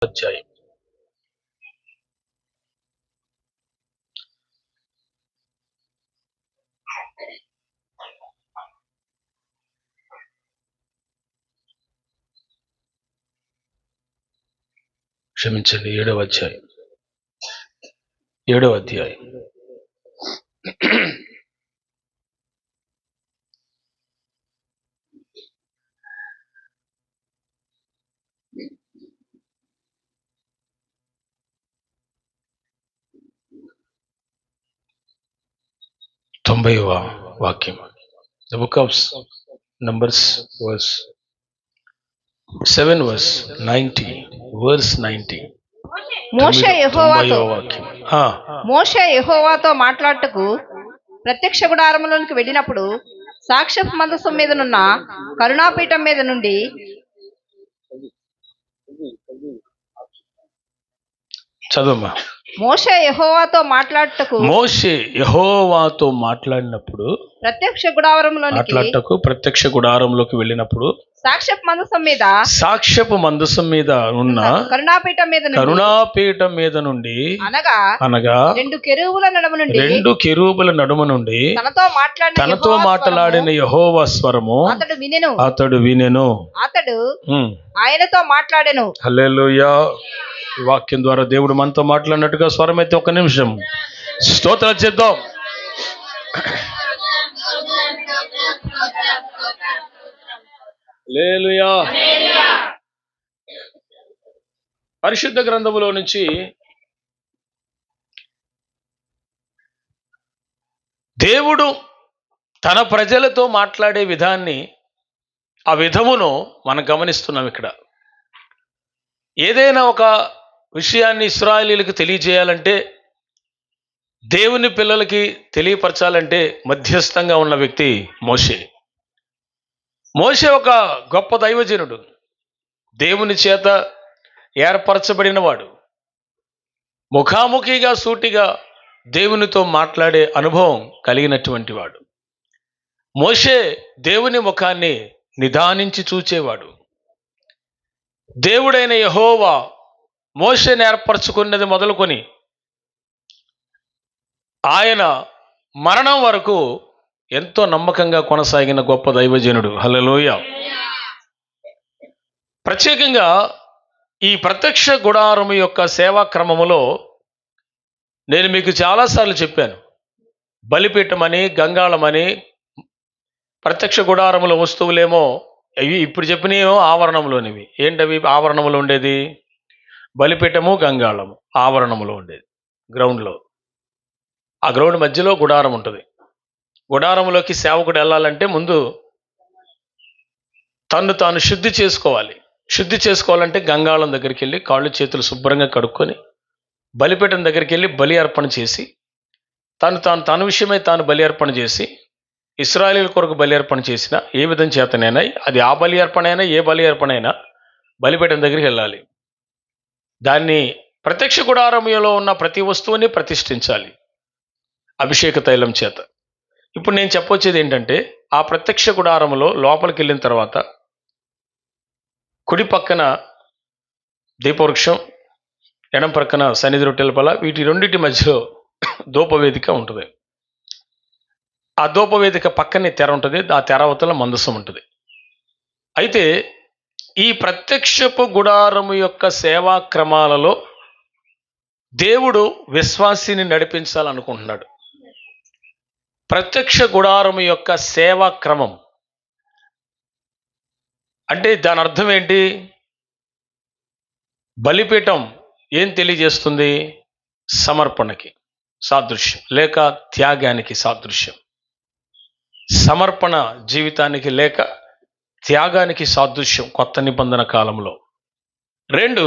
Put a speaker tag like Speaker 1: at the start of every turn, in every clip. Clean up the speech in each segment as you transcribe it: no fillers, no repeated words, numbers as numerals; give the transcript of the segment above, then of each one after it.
Speaker 1: అధ్యాయం. క్షమించండి, 7వ అధ్యాయం. 7వ అధ్యాయం. తొంభైవ వాక్యం. The book of Numbers verse 7 verse 90 verse 90.
Speaker 2: మోషే యెహోవాతో మాట్లాడుటకు ప్రత్యక్ష గుడారములోనికి వెళ్ళినప్పుడు సాక్ష్యపు మందసం మీదనున్న కరుణాపీఠం మీద నుండి
Speaker 1: చదువమ్మా.
Speaker 2: మోషే యెహోవాతో
Speaker 1: మాట్లాడినప్పుడు
Speaker 2: ప్రత్యక్ష
Speaker 1: గుడారంలోకి వెళ్ళినప్పుడు సాక్ష్యపు మందసం మీద ఉన్న కరుణాపీఠం మీద నుండి అనగా రెండు కెరూబుల నడుమ నుండి తనతో మాట్లాడిన యెహోవా స్వరము అతడు వినెను.
Speaker 2: ఆయనతో మాట్లాడెను.
Speaker 1: హల్లెలూయా. ఈ వాక్యం ద్వారా దేవుడు మనతో మాట్లాడినట్టుగా స్వరం అయితే ఒక నిమిషం స్తోత్రం చేద్దాం. హల్లెలూయా. పరిశుద్ధ గ్రంథములో నుంచి దేవుడు తన ప్రజలతో మాట్లాడే విధాన్ని, ఆ విధమును మనం గమనిస్తున్నాం. ఇక్కడ ఏదైనా ఒక విషయాన్ని ఇశ్రాయేలీయులకు తెలియజేయాలంటే, దేవుని పిల్లలకి తెలియపరచాలంటే మధ్యస్థంగా ఉన్న వ్యక్తి మోషే. మోషే ఒక గొప్ప దైవజనుడు, దేవుని చేత ఏర్పరచబడినవాడు, ముఖాముఖిగా సూటిగా దేవునితో మాట్లాడే అనుభవం కలిగినటువంటి వాడు. మోషే దేవుని ముఖాన్ని నిదానించి చూచేవాడు. దేవుడైన యెహోవా మోషేని ఏర్పరచుకున్నది మొదలుకొని ఆయన మరణం వరకు ఎంతో నమ్మకంగా కొనసాగిన గొప్ప దైవజనుడు. హల్లెలూయా. ప్రత్యేకంగా ఈ ప్రత్యక్ష గుడారము యొక్క సేవా క్రమములో నేను మీకు చాలాసార్లు చెప్పాను. బలిపీఠమని, గంగాళమని, ప్రత్యక్ష గుడారముల వస్తువులేమో అవి ఇప్పుడు చెప్పినేమో ఆవరణంలోనివి. ఏంటవి ఆవరణంలో ఉండేది? బలిపీఠము, గంగాళము ఆవరణంలో ఉండేది, గ్రౌండ్లో. ఆ గ్రౌండ్ మధ్యలో గుడారం ఉంటుంది. గుడారంలోకి సేవకుడు వెళ్ళాలంటే ముందు తను తాను శుద్ధి చేసుకోవాలి. శుద్ధి చేసుకోవాలంటే గంగాళం దగ్గరికి వెళ్ళి కాళ్ళు చేతులు శుభ్రంగా కడుక్కొని బలిపీఠం దగ్గరికి వెళ్ళి బలి అర్పణ చేసి తన విషయమై తాను బలి అర్పణ చేసి, ఇశ్రాయేలీయుల కొరకు బలి అర్పణ చేసిన ఏ విధం చేతనైనా, అది ఆ బలి అర్పణ అయినా ఏ బలి అర్పణ అయినా బలిపీఠం దగ్గరికి వెళ్ళాలి. దాన్ని ప్రత్యక్ష గుడారంలో ఉన్న ప్రతి వస్తువుని ప్రతిష్ఠించాలి అభిషేక తైలం చేత. ఇప్పుడు నేను చెప్పొచ్చేది ఏంటంటే, ఆ ప్రత్యక్ష గుడారంలో లోపలికి వెళ్ళిన తర్వాత కుడి పక్కన దీపవృక్షం, ఎడం ప్రక్కన సన్నిధి రొట్టెల పల, వీటి రెండింటి మధ్యలో ధూపవేదిక ఉంటుంది. ఆ ధూపవేదిక పక్కనే తెర ఉంటుంది. ఆ తెర అవతల మందసం ఉంటుంది. అయితే ఈ ప్రత్యక్షపు గుడారము యొక్క సేవా క్రమాలలో దేవుడు విశ్వాసిని నడిపించాలనుకుంటున్నాడు. ప్రత్యక్ష గుడారము యొక్క సేవా క్రమం అంటే దాని అర్థం ఏంటి? బలిపీఠం ఏం తెలియజేస్తుంది? సమర్పణకి సాదృశ్యం, లేక త్యాగానికి సాదృశ్యం. సమర్పణ జీవితానికి లేక త్యాగానికి సాదృశ్యం కొత్త నిబంధన కాలంలో. 2,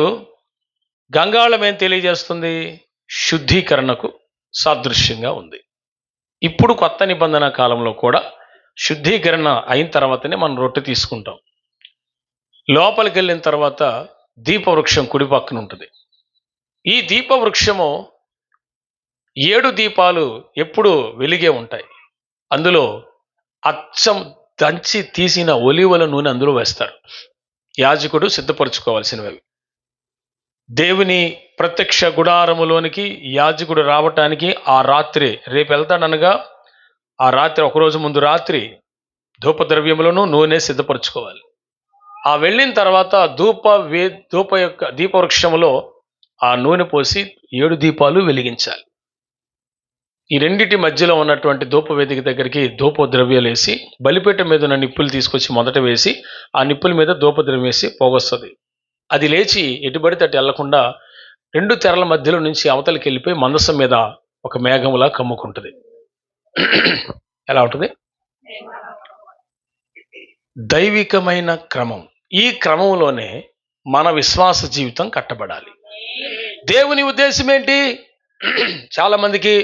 Speaker 1: గంగాళం ఏం తెలియజేస్తుంది? శుద్ధీకరణకు సాదృశ్యంగా ఉంది. ఇప్పుడు కొత్త నిబంధన కాలంలో కూడా శుద్ధీకరణ అయిన తర్వాతనే మనం రొట్టె తీసుకుంటాం. లోపలికి వెళ్ళిన తర్వాత దీపవృక్షం కుడి పక్కన ఉంటుంది. ఈ దీపవృక్షము 7 దీపాలు ఎప్పుడు వెలిగే ఉంటాయి. అందులో అచ్చం దంచి తీసిన ఒలీవల నూనె అందులో వేస్తారు. యాజకుడు సిద్ధపరచుకోవాల్సినవి. దేవుని ప్రత్యక్ష గుడారములోనికి యాజకుడు రావటానికి ఆ రాత్రి, రేపు వెళ్తాడనగా ఆ రాత్రి, ఒకరోజు ముందు రాత్రి ధూపద్రవ్యములను నూనె సిద్ధపరచుకోవాలి. ఆ వెళ్ళిన తర్వాత దీపవృక్షములో ఆ నూనె పోసి 7 దీపాలు వెలిగించాలి. ఈ రెండిటి మధ్యలో ఉన్నటువంటి ధూపవేదిక దగ్గరికి ధూపద్రవ్యాలు వేసి, బలిపీఠం మీద ఉన్న నిప్పులు తీసుకొచ్చి మొదట వేసి, ఆ నిప్పుల మీద ధూపద్రవ్యం వేసి పోగొస్తుంది. అది లేచి ఎటుబడితే అటు వెళ్లకుండా 2 తెరల మధ్యలో నుంచి అవతలికి వెళ్ళిపోయి మందసం మీద ఒక మేఘములా కమ్ముకుంటుంది. ఎలా ఉంటుంది? దైవికమైన క్రమం. ఈ క్రమంలోనే మన విశ్వాస జీవితం కట్టబడాలి. దేవుని ఉద్దేశం ఏంటి? చాలా మందికి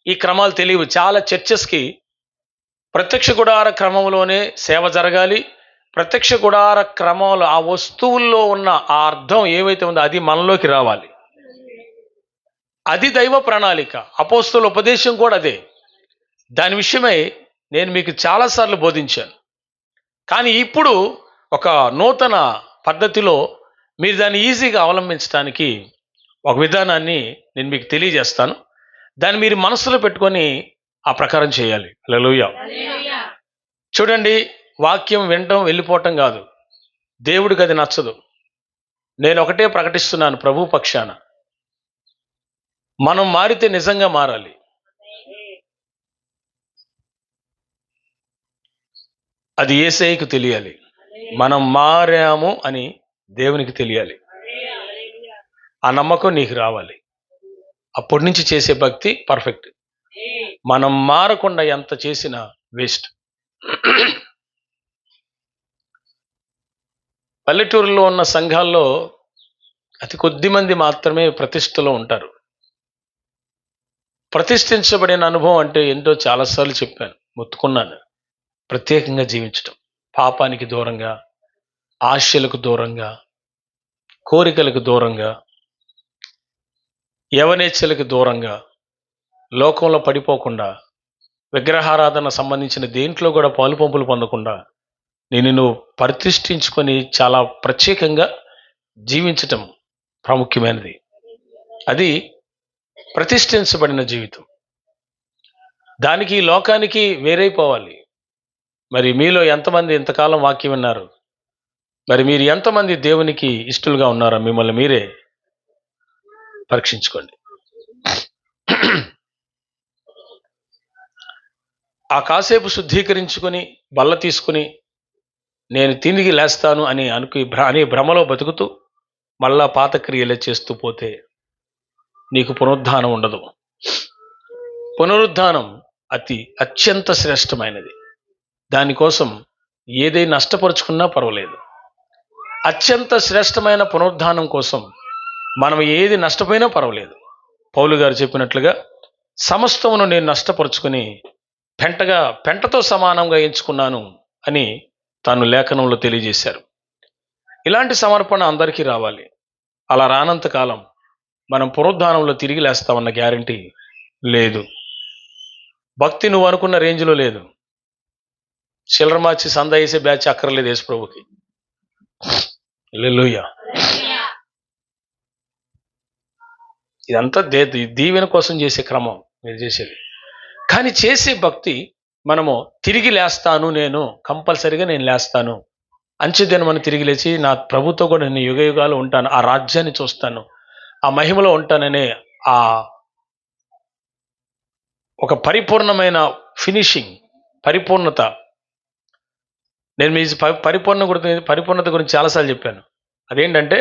Speaker 1: ఈ క్రమాలు తెలియవు. చాలా చర్చెస్కి ప్రత్యక్ష గుడార క్రమంలోనే సేవ జరగాలి. ప్రత్యక్ష గుడార క్రమంలో ఆ వస్తువుల్లో ఉన్న ఆ అర్థం ఏవైతే ఉందో అది మనలోకి రావాలి. అది దైవ ప్రణాళిక. అపోస్తలుల ఉపదేశం కూడా అదే. దాని విషయమై నేను మీకు చాలాసార్లు బోధించాను. కానీ ఇప్పుడు ఒక నూతన పద్ధతిలో మీరు దాన్ని ఈజీగా అవలంబించడానికి ఒక విధానాన్ని నేను మీకు తెలియజేస్తాను. దాన్ని మీరు మనసులో పెట్టుకొని ఆ ప్రకారం చేయాలి. హల్లెలూయా. చూడండి, వాక్యం వినటం వెళ్ళిపోవటం కాదు. దేవుడికి అది నచ్చదు. నేను ఒకటే ప్రకటిస్తున్నాను ప్రభు పక్షాన, మనం మారితే నిజంగా మారాలి. అది యేసయ్యకు తెలియాలి. మనం మారాము అని దేవునికి తెలియాలి. ఆ నమ్మకం నీకు రావాలి. అప్పటి నుంచి చేసే భక్తి పర్ఫెక్ట్. మనం మారకుండా ఎంత చేసినా వేస్ట్. పల్లెటూరులో ఉన్న సంఘాల్లో అతి కొద్ది మంది మాత్రమే ప్రతిష్టలో ఉంటారు. ప్రతిష్ఠించబడిన అనుభవం అంటే ఏంటో చాలాసార్లు చెప్పాను, మొత్తుకున్నాను. ప్రత్యేకంగా జీవించటం, పాపానికి దూరంగా, ఆశలకు దూరంగా, కోరికలకు దూరంగా, యవనేచ్ఛలకు దూరంగా, లోకంలో పడిపోకుండా, విగ్రహారాధన సంబంధించిన దేంట్లో కూడా పాలు పంపులు పొందకుండా నేను ప్రతిష్ఠించుకొని చాలా ప్రత్యేకంగా జీవించటం ప్రాముఖ్యమైనది. అది ప్రతిష్ఠించబడిన జీవితం. దానికి లోకానికి వేరైపోవాలి. మరి మీలో ఎంతమంది ఇంతకాలం వాక్యం విన్నారు? మరి మీరు ఎంతమంది దేవునికి ఇష్టలుగా ఉన్నారో మిమ్మల్ని మీరే పరీక్షించుకోండి. ఆ కాసేపు శుద్ధీకరించుకొని బల్ల తీసుకుని నేను తిరిగి లేస్తాను అని భ్రమలో బతుకుతూ మళ్ళా పాత క్రియలే చేస్తూ పోతే నీకు పునరుద్ధానం ఉండదు. పునరుద్ధానం అత్యంత శ్రేష్టమైనది. దానికోసం ఏదైనా నష్టపరుచుకున్నా పర్వాలేదు. అత్యంత శ్రేష్టమైన పునరుద్ధానం కోసం మనం ఏది నష్టపోయినా పర్వాలేదు. పౌలు గారు చెప్పినట్లుగా సమస్తమును నేను నష్టపరుచుకుని పెంటతో సమానంగా ఎంచుకున్నాను అని తాను లేఖనంలో తెలియజేశారు. ఇలాంటి సమర్పణ అందరికీ రావాలి. అలా రానంత కాలం మనం పునరుద్ధానంలో తిరిగి లేస్తామన్న గ్యారంటీ లేదు. భక్తి నువ్వు అనుకున్న రేంజ్లో లేదు. చిల్లర మార్చి సంద వేసే బ్యాచ్ అక్కర్లేదు యేసు ప్రభుకి. హల్లెలూయా. ఇదంతా దీవెన కోసం చేసే క్రమం మీరు చేసేది. కానీ చేసే భక్తి మనము తిరిగి లేస్తాను, నేను కంపల్సరిగా నేను లేస్తాను, అంచెదినమని తిరిగి లేచి నా ప్రభుతో కూడా నేను యుగ యుగాలు ఉంటాను, ఆ రాజ్యాన్ని చూస్తాను, ఆ మహిమలో ఉంటాననే ఆ ఒక పరిపూర్ణమైన ఫినిషింగ్, పరిపూర్ణత. నేను మీ పరిపూర్ణత గురించి చాలాసార్లు చెప్పాను. అదేంటంటే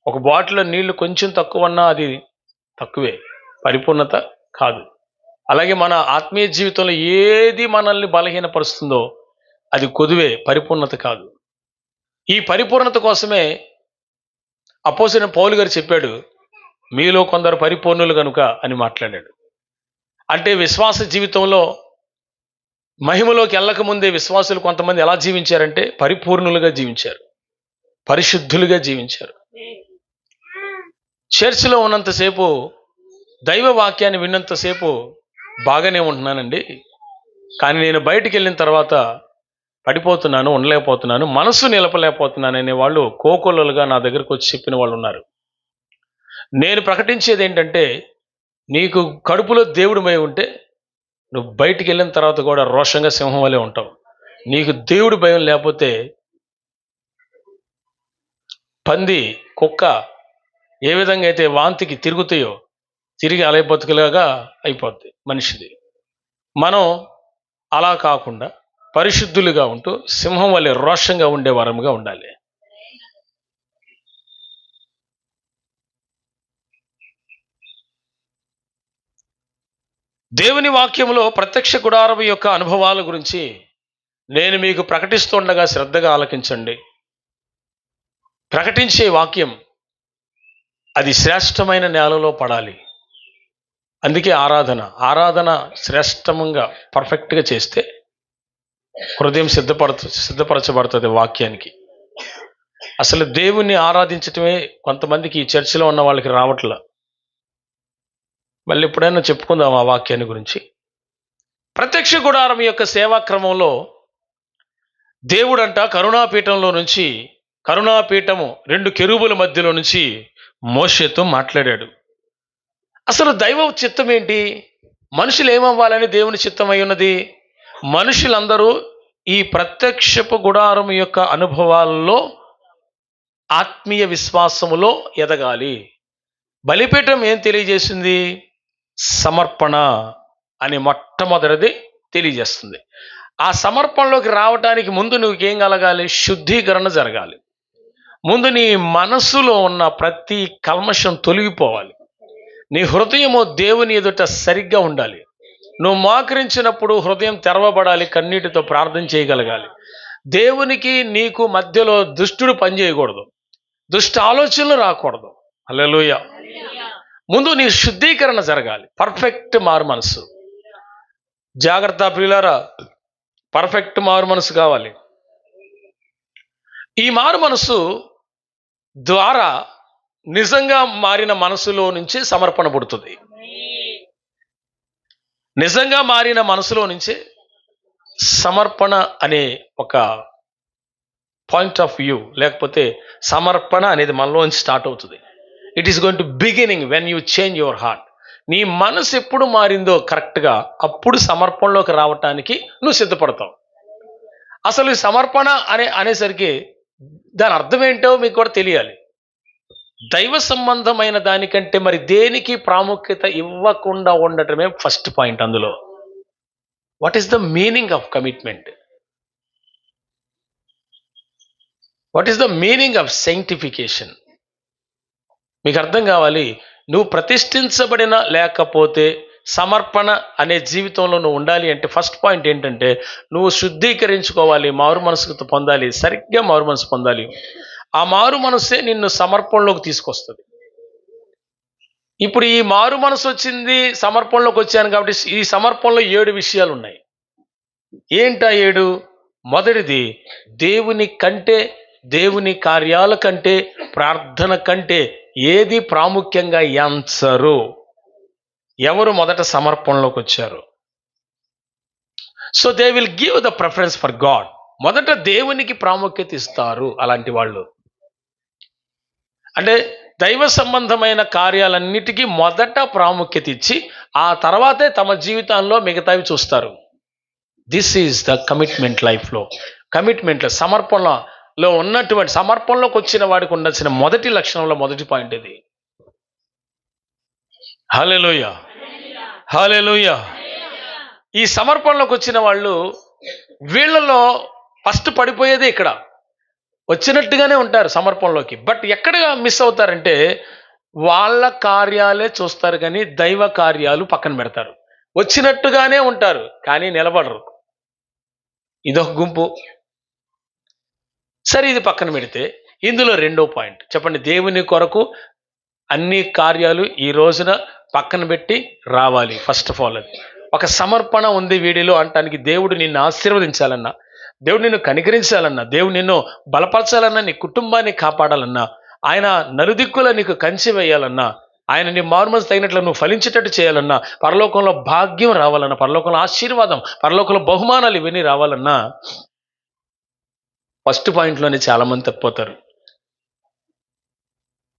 Speaker 1: ఒక బాటిల్లో నీళ్లు కొంచెం తక్కువ ఉన్నా అది తక్కువే, పరిపూర్ణత కాదు. అలాగే మన ఆత్మీయ జీవితంలో ఏది మనల్ని బలహీనపరుస్తుందో అది కొదువే, పరిపూర్ణత కాదు. ఈ పరిపూర్ణత కోసమే అపోస్తలుడైన పౌలు గారు చెప్పాడు, మీలో కొందరు పరిపూర్ణులు కనుక అని మాట్లాడాడు. అంటే విశ్వాస జీవితంలో మహిమలోకి వెళ్ళకముందే విశ్వాసులు కొంతమంది ఎలా జీవించారంటే పరిపూర్ణులుగా జీవించారు, పరిశుద్ధులుగా జీవించారు. చర్చిలో ఉన్నంతసేపు, దైవ వాక్యాన్ని విన్నంతసేపు బాగానే ఉంటున్నానండి, కానీ నేను బయటికి వెళ్ళిన తర్వాత పడిపోతున్నాను, ఉండలేకపోతున్నాను, మనసు నిలపలేకపోతున్నాను అనే వాళ్ళు కోకొల్లలుగా నా దగ్గరకు వచ్చి చెప్పిన వాళ్ళు ఉన్నారు. నేను ప్రకటించేది ఏంటంటే, నీకు కడుపులో దేవుడిమై ఉంటే నువ్వు బయటికి వెళ్ళిన తర్వాత కూడా రోషంగా సింహం వలె ఉంటావు. నీకు దేవుడి భయం లేకపోతే పంది, కుక్క ఏ విధంగా అయితే వాంతికి తిరుగుతాయో తిరిగి అలైబతుకులాగా అయిపోద్ది మనిషిది. మనం అలా కాకుండా పరిశుద్ధులుగా ఉంటూ సింహం వలె రోషంగా ఉండే వరముగా ఉండాలి. దేవుని వాక్యంలో ప్రత్యక్ష గుడారం యొక్క అనుభవాల గురించి నేను మీకు ప్రకటిస్తుండగా శ్రద్ధగా ఆలకించండి. ప్రకటించే వాక్యం అది శ్రేష్టమైన నేలలో పడాలి. అందుకే ఆరాధన శ్రేష్టంగా పర్ఫెక్ట్గా చేస్తే హృదయం సిద్ధపరచబడుతుంది వాక్యానికి. అసలు దేవుణ్ణి ఆరాధించటమే కొంతమందికి ఈ చర్చిలో ఉన్న వాళ్ళకి రావట్లా. మళ్ళీ ఎప్పుడైనా చెప్పుకుందాం ఆ వాక్యాన్ని గురించి. ప్రత్యక్ష గుడారం యొక్క సేవాక్రమంలో దేవుడంట కరుణాపీఠము 2 కెరూబుల మధ్యలో నుంచి మోషేతో మాట్లాడాడు. అసలు దైవ చిత్తం ఏంటి? మనుషులు ఏమవ్వాలని దేవుని చిత్తం అయి ఉన్నది? మనుషులందరూ ఈ ప్రత్యక్షపు గుడారం యొక్క అనుభవాల్లో ఆత్మీయ విశ్వాసములో ఎదగాలి. బలిపీఠం ఏం తెలియజేసింది? సమర్పణ అని మొట్టమొదటిది తెలియజేస్తుంది. ఆ సమర్పణలోకి రావడానికి ముందు నువ్వేం కలగాలి? శుద్ధీకరణ జరగాలి. ముందు నీ మనసులో ఉన్న ప్రతి కల్మషం తొలగిపోవాలి. నీ హృదయము దేవుని ఎదుట సరిగ్గా ఉండాలి. నువ్వు మోకరించినప్పుడు హృదయం తెరవబడాలి. కన్నీటితో ప్రార్థన చేయగలగాలి. దేవునికి నీకు మధ్యలో దుష్టుడు పనిచేయకూడదు. దుష్ట ఆలోచనలు రాకూడదు. హల్లెలూయా. ముందు నీ శుద్ధీకరణ జరగాలి. పర్ఫెక్ట్ మారు మనసు. జాగ్రత్త ప్రియులారా, పర్ఫెక్ట్ మారు మనసు కావాలి. ఈ మారు మనసు ద్వారా నిజంగా మారిన మనసులో నుంచి సమర్పణ పుడుతుంది. నిజంగా మారిన మనసులో నుంచి సమర్పణ అనే ఒక పాయింట్ ఆఫ్ వ్యూ, లేకపోతే సమర్పణ అనేది మనలోంచి స్టార్ట్ అవుతుంది. It is going to beginning when you change your heart. నీ మనసు ఎప్పుడు మారిందో కరెక్ట్గా అప్పుడు సమర్పణలోకి రావటానికి నువ్వు సిద్ధపడతావు. అసలు ఈ సమర్పణ అనేసరికి దాని అర్థం ఏంటో మీకు కూడా తెలియాలి. దైవ సంబంధమైన దానికంటే మరి దేనికి ప్రాముఖ్యత ఇవ్వకుండా ఉండటమే ఫస్ట్ పాయింట్. అందులో what is the meaning of commitment? What is the meaning of సైంటిఫికేషన్? మీకు అర్థం కావాలి. నువ్వు ప్రతిష్ఠించబడిన లేకపోతే సమర్పణ అనే జీవితంలో నువ్వు ఉండాలి అంటే ఫస్ట్ పాయింట్ ఏంటంటే నువ్వు శుద్ధీకరించుకోవాలి, మారు మనసుకు పొందాలి, సరిగ్గా మారు మనసు పొందాలి. ఆ మారు మనసే నిన్ను సమర్పణలోకి తీసుకొస్తుంది. ఇప్పుడు ఈ మారు మనసు వచ్చింది, సమర్పణలోకి వచ్చాను కాబట్టి ఈ సమర్పణలో 7 విషయాలు ఉన్నాయి. ఏంటా 7? మొదటిది, దేవుని కంటే, దేవుని కార్యాల కంటే, ప్రార్థన కంటే ఏది ప్రాముఖ్యంగా ఎంచరు? ఎవరు మొదట సమర్పణలోకి వచ్చారు? So they will give the preference for God. మొదట దేవునికి ప్రాముఖ్యత ఇస్తారు అలాంటి వాళ్ళు. అంటే దైవ సంబంధమైన కార్యాలన్నిటికీ మొదట ప్రాముఖ్యత ఇచ్చి ఆ తర్వాతే తమ జీవితాల్లో మిగతావి చూస్తారు. దిస్ ఈజ్ ద కమిట్మెంట్ లైఫ్లో. కమిట్మెంట్లో సమర్పణలో ఉన్నటువంటి, సమర్పణలోకి వచ్చిన వాడికి ఉండాల్సిన మొదటి లక్షణంలో మొదటి పాయింట్ ఇది. హల్లెలూయా, హల్లెలూయా. ఈ సమర్పణలోకి వచ్చిన వాళ్ళు, వీళ్ళలో ఫస్ట్ పడిపోయేదే ఇక్కడ. వచ్చినట్టుగానే ఉంటారు సమర్పణలోకి, బట్ ఎక్కడ మిస్ అవుతారంటే వాళ్ళ కార్యాలే చూస్తారు కానీ దైవ కార్యాలు పక్కన పెడతారు. వచ్చినట్టుగానే ఉంటారు కానీ నిలబడరు. ఇదొక గుంపు. సరే, ఇది పక్కన పెడితే ఇందులో 2వ పాయింట్ చెప్పండి. దేవుని కొరకు అన్ని కార్యాలు ఈ రోజున పక్కన పెట్టి రావాలి. ఫస్ట్ ఆఫ్ ఆల్ అది ఒక సమర్పణ ఉంది వీడిలో అంటానికి. దేవుడు నిన్ను ఆశీర్వదించాలన్నా, దేవుడు నిన్ను కనికరించాలన్నా, దేవుడు నిన్ను బలపరచాలన్నా, నీ కుటుంబాన్ని కాపాడాలన్నా, ఆయన నలుదిక్కుల నీకు కంచె వేయాలన్నా, ఆయన నీ మారుమనసు తగినట్లు నువ్వు ఫలించేటట్టు చేయాలన్నా, పరలోకంలో భాగ్యం రావాలన్నా, పరలోకంలో ఆశీర్వాదం, పరలోకంలో బహుమానాలు ఇవన్నీ రావాలన్నా ఫస్ట్ పాయింట్లోనే చాలామంది తప్పిపోతారు.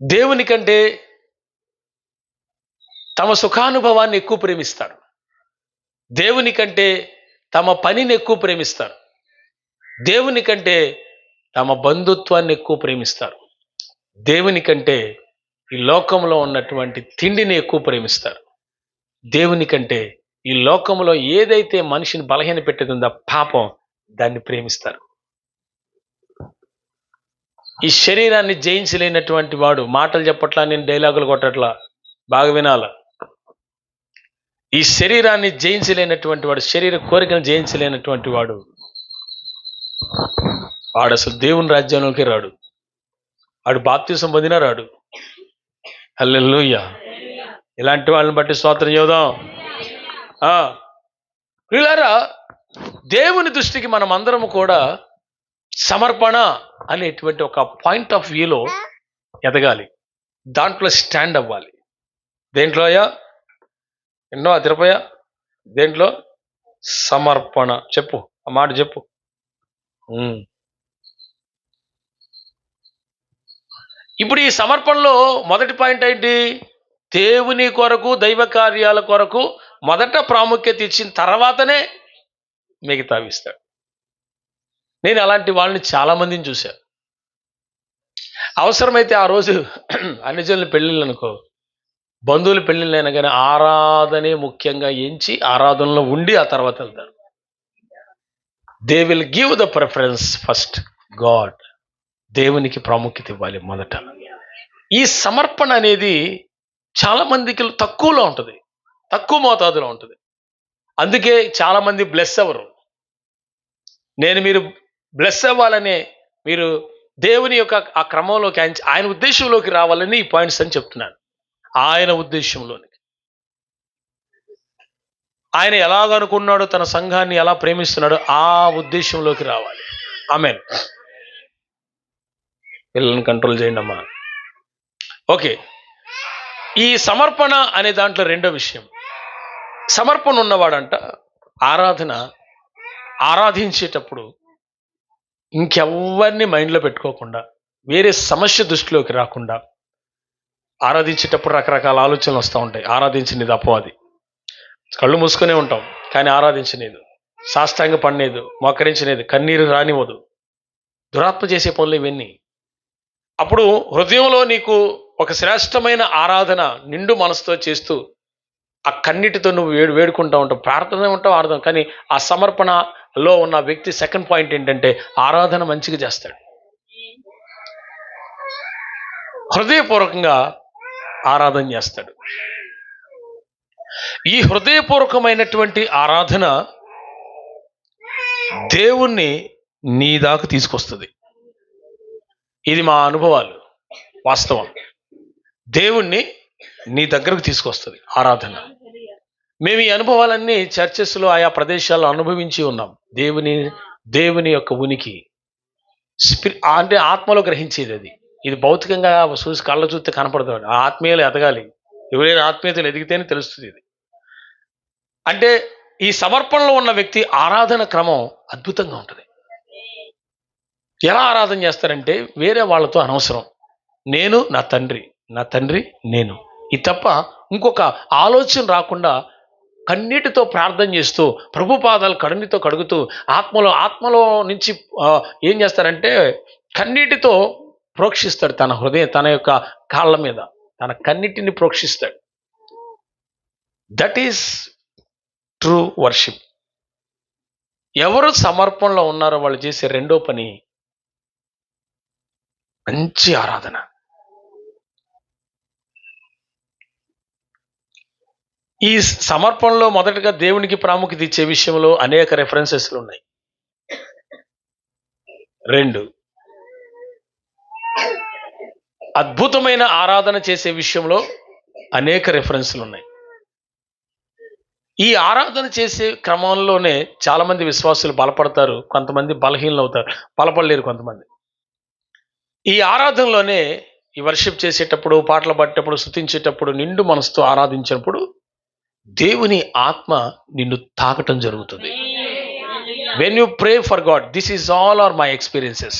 Speaker 1: దేవుని కంటే తమ సుఖానుభవాన్ని ఎక్కువ ప్రేమిస్తారు. దేవుని కంటే తమ పనిని ఎక్కువ ప్రేమిస్తారు. దేవుని కంటే తమ బంధుత్వాన్ని ఎక్కువ ప్రేమిస్తారు. దేవుని కంటే ఈ లోకంలో ఉన్నటువంటి తిండిని ఎక్కువ ప్రేమిస్తారు. దేవుని కంటే ఈ లోకంలో ఏదైతే మనిషిని బలహీన పెట్టేదిందో పాపం, దాన్ని ప్రేమిస్తారు. ఈ శరీరాన్ని జయించలేనటువంటి వాడు, మాటలు చెప్పట్లా, నేను డైలాగులు కొట్టట్లా, బాగా వినాల. ఈ శరీరాన్ని జయించలేనటువంటి వాడు, శరీర కోరికను జయించలేనటువంటి వాడు అసలు దేవుని రాజ్యంలోకి రాడు. వాడు బాప్తిసం పొందినా రాడు. హల్లెలూయా. ఇలాంటి వాళ్ళని బట్టి స్తోత్రం చెబుదాం. ప్రియులారా, దేవుని దృష్టికి మనం అందరము కూడా సమర్పణ అనేటువంటి ఒక పాయింట్ ఆఫ్ వ్యూలో ఎదగాలి. దాంట్లో స్టాండ్ అవ్వాలి. దేంట్లో అయ్యా? ఎన్నో తిరుపయ్యా, దేంట్లో? సమర్పణ. చెప్పు, ఆ మాట చెప్పు. ఇప్పుడు ఈ సమర్పణలో మొదటి పాయింట్ ఏంటి? దేవుని కొరకు, దైవ కార్యాల కొరకు మొదట ప్రాముఖ్యత ఇచ్చిన తర్వాతనే మిగతావి ఇస్తాడు. నేను అలాంటి వాళ్ళని చాలా మందిని చూశాను. అవసరమైతే ఆ రోజు అన్యజనుల పెళ్ళిళ్ళు అనుకో, బంధువుల పెళ్ళిళ్ళైనా కానీ ఆరాధనే ముఖ్యంగా ఎంచి ఆరాధనలో ఉండి ఆ తర్వాత వెళ్తారు. They will give the preference first God. దేవునికి ప్రాముఖ్యత ఇవ్వాలి మొదట. ఈ సమర్పణ అనేది చాలా మందికి తక్కువలో ఉంటుంది, తక్కువ మోతాదులో ఉంటుంది. అందుకే చాలా మంది బ్లెస్ అవ్వరు. మీరు బ్లెస్ అవ్వాలనే, మీరు దేవుని యొక్క ఆ క్రమంలోకి, ఆయన ఉద్దేశంలోకి రావాలని ఈ పాయింట్స్ అని చెప్తున్నాను. ఆయన ఉద్దేశంలోనికి, ఆయన ఎలాగనుకున్నాడో, తన సంఘాన్ని ఎలా ప్రేమిస్తున్నాడో ఆ ఉద్దేశంలోకి రావాలి. ఆమేన్. పిల్లల్ని కంట్రోల్ చేయండి అమ్మా. ఓకే, ఈ సమర్పణ అనే దాంట్లో రెండో విషయం, సమర్పణ ఉన్నవాడంట ఆరాధించేటప్పుడు ఇంకెవ్వరిని మైండ్లో పెట్టుకోకుండా, వేరే సమస్య దృష్టిలోకి రాకుండా ఆరాధించేటప్పుడు రకరకాల ఆలోచనలు వస్తూ ఉంటాయి. ఆరాధించనిది అపవాది. కళ్ళు మూసుకునే ఉంటాం కానీ ఆరాధించలేదు, సాష్టాంగ పడలేదు, మోకరించలేదు, కన్నీరు రానివ్వదు, దురాత్మ చేసే పనులు ఇవన్నీ. అప్పుడు హృదయంలో నీకు ఒక శ్రేష్టమైన ఆరాధన నిండు మనసుతో చేస్తూ ఆ కన్నిటితో నువ్వు వేడుకుంటూ ఉంటావు, ప్రార్థన ఉంటావు, ఆరాధన. కానీ ఆ సమర్పణలో ఉన్న వ్యక్తి సెకండ్ పాయింట్ ఏంటంటే ఆరాధన మంచిగా చేస్తాడు. హృదయపూర్వకంగా ఆరాధన చేస్తాడు. ఈ హృదయపూర్వకమైనటువంటి ఆరాధన దేవుణ్ణి నీ దాకా తీసుకొస్తుంది. ఇది మా అనుభవాలు, వాస్తవం. దేవుణ్ణి నీ దగ్గరకు తీసుకొస్తుంది ఆరాధన. మేము ఈ అనుభవాలన్నీ చర్చెస్లో ఆయా ప్రదేశాల్లో అనుభవించి ఉన్నాం. దేవుని యొక్క ఉనికి అంటే ఆత్మలో గ్రహించేది అది. ఇది భౌతికంగా చూసి కళ్ళ చూస్తే కనపడుతుంది. ఆత్మీయులు ఎదగాలి, ఎవరైనా ఆత్మీయతలు ఎదిగితేనే తెలుస్తుంది ఇది. అంటే ఈ సమర్పణలో ఉన్న వ్యక్తి ఆరాధన క్రమం అద్భుతంగా ఉంటుంది. ఎలా ఆరాధన చేస్తారంటే వేరే వాళ్ళతో అనవసరం, నేను నా తండ్రి నేను, ఇది తప్ప ఇంకొక ఆలోచన రాకుండా కన్నీటితో ప్రార్థన చేస్తూ ప్రభు పాదాలు కన్నీటితో కడుగుతూ ఆత్మలో నుంచి ఏం చేస్తారంటే కన్నీటితో ప్రోక్షిస్తాడు. తన హృదయం, తన యొక్క కాళ్ళ మీద తన కన్నీటిని ప్రోక్షిస్తాడు. That is true worship. ఎవరు సమర్పణలో ఉన్నారో వాళ్ళు చేసే రెండో పని మంచి ఆరాధన. ఈ సమర్పణలో మొదటగా దేవునికి ప్రాముఖ్యత ఇచ్చే విషయంలో అనేక రెఫరెన్సెస్లు ఉన్నాయి. 2, అద్భుతమైన ఆరాధన చేసే విషయంలో అనేక రెఫరెన్స్లు ఉన్నాయి. ఈ ఆరాధన చేసే క్రమంలోనే చాలా మంది విశ్వాసులు బలపడతారు, కొంతమంది బలహీనలు అవుతారు, బలపడలేరు కొంతమంది. ఈ ఆరాధనలోనే ఈ వర్షిప్ చేసేటప్పుడు, పాటలు పాడేటప్పుడు, స్తుతించేటప్పుడు, నిండు మనసుతో ఆరాధించినప్పుడు దేవుని ఆత్మ నిన్ను తాకటం జరుగుతుంది. When you pray for God, this is all are my experiences.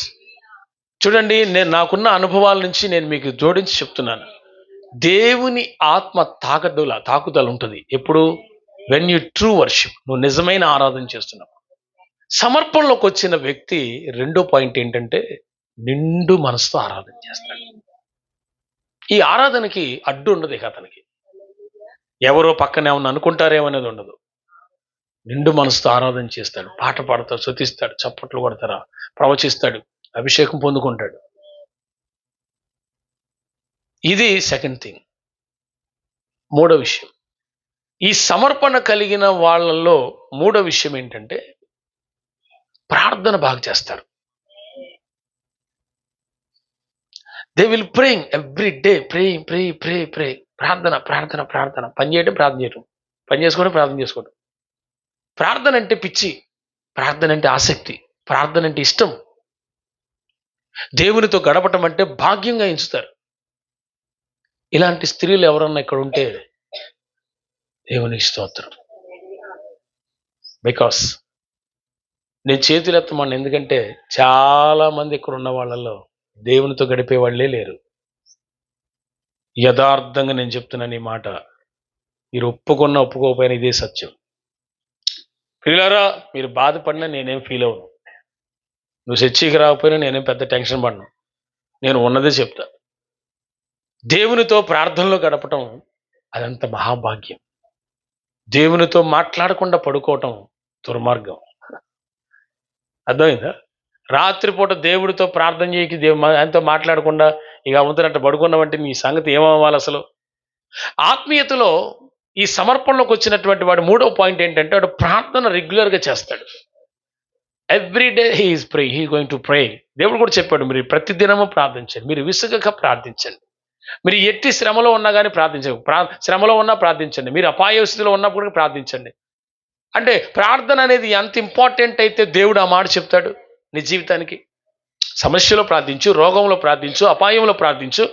Speaker 1: చూడండి, నాకున్న అనుభవాల నుంచి నేను మీకు జోడించి చెప్తున్నాను. దేవుని ఆత్మ తాకుదల ఉంటుంది ఎప్పుడు? వెన్ యు ట్రూ వర్షిప్, నువ్వు నిజమైన ఆరాధన చేస్తున్నావు. సమర్పణలోకి వచ్చిన వ్యక్తి రెండో పాయింట్ ఏంటంటే నిండు మనసుతో ఆరాధన చేస్తాడు. ఈ ఆరాధనకి అడ్డు ఉండదు ఇక అతనికి. ఎవరో పక్కనే ఉన్న అనుకుంటారేమో అనేది ఉండదు. నిండు మనసుతో ఆరాధన చేస్తాడు, పాట పాడతాడు, స్తుతిస్తాడు, చప్పట్లు కొడతారా, ప్రవచిస్తాడు, అభిషేకం పొందుకుంటాడు. ఇది సెకండ్ థింగ్. మూడో విషయం, ఈ సమర్పణ కలిగిన వాళ్ళల్లో మూడో విషయం ఏంటంటే ప్రార్థన బాగా చేస్తారు. They will praying every day, pray. ప్రార్థన. పని చేయడం, ప్రార్థన చేయడం, పని చేసుకోవడం, ప్రార్థన చేసుకోవడం. ప్రార్థన అంటే పిచ్చి, ప్రార్థన అంటే ఆసక్తి, ప్రార్థన అంటే ఇష్టం. దేవునితో గడపటం అంటే భాగ్యంగా ఎంచుతారు. ఇలాంటి స్త్రీలు ఎవరన్నా ఇక్కడ ఉంటే దేవునికి స్తోత్రం. బికాస్ నేను చేతులు ఎత్తమని, ఎందుకంటే చాలా మంది ఇక్కడ ఉన్న వాళ్ళలో దేవునితో గడిపే వాళ్ళే లేరు. యథార్థంగా నేను చెప్తున్నాను ఈ మాట, మీరు ఒప్పుకోకపోయినా ఇదే సత్యం. పిల్లరా, మీరు బాధపడినా నేనేం ఫీల్ అవ్వను, నువ్వు చర్చికి రాకపోయినా నేనేం పెద్ద టెన్షన్ పడను. నేను ఉన్నదే చెప్తా. దేవునితో ప్రార్థనలో గడపటం అదంత మహాభాగ్యం. దేవునితో మాట్లాడకుండా పడుకోవటం దుర్మార్గం. అర్థమైందా? రాత్రిపూట దేవుడితో ప్రార్థన చేయకి, ఆయనతో మాట్లాడకుండా ఇక అవుతున్నట్టు పడుకున్నావంటే నీ సంగతి ఏమవ్వాలి అసలు? ఆత్మీయతలో ఈ సమర్పణలోకి వచ్చినటువంటి వాడు మూడో పాయింట్ ఏంటంటే వాడు ప్రార్థన రెగ్యులర్గా చేస్తాడు. Every day he going to pray. దేవుడు కూడా చెప్పాడు, మీరు ప్రతి దినము ప్రార్థించండి, మీరు విసుగక ప్రార్థించండి. మీరు ఎట్టి శ్రమలో ఉన్నా కానీ శ్రమలో ఉన్నా ప్రార్థించండి, మీరు అపాయ స్థితిలో ఉన్నప్పుడు ప్రార్థించండి. అంటే ప్రార్థన అనేది ఎంత ఇంపార్టెంట్ అయితే దేవుడు ఆ మాట చెప్తాడు నీ జీవితానికి. సమస్యలో ప్రార్థించు, రోగంలో ప్రార్థించు, అపాయంలో ప్రార్థించు,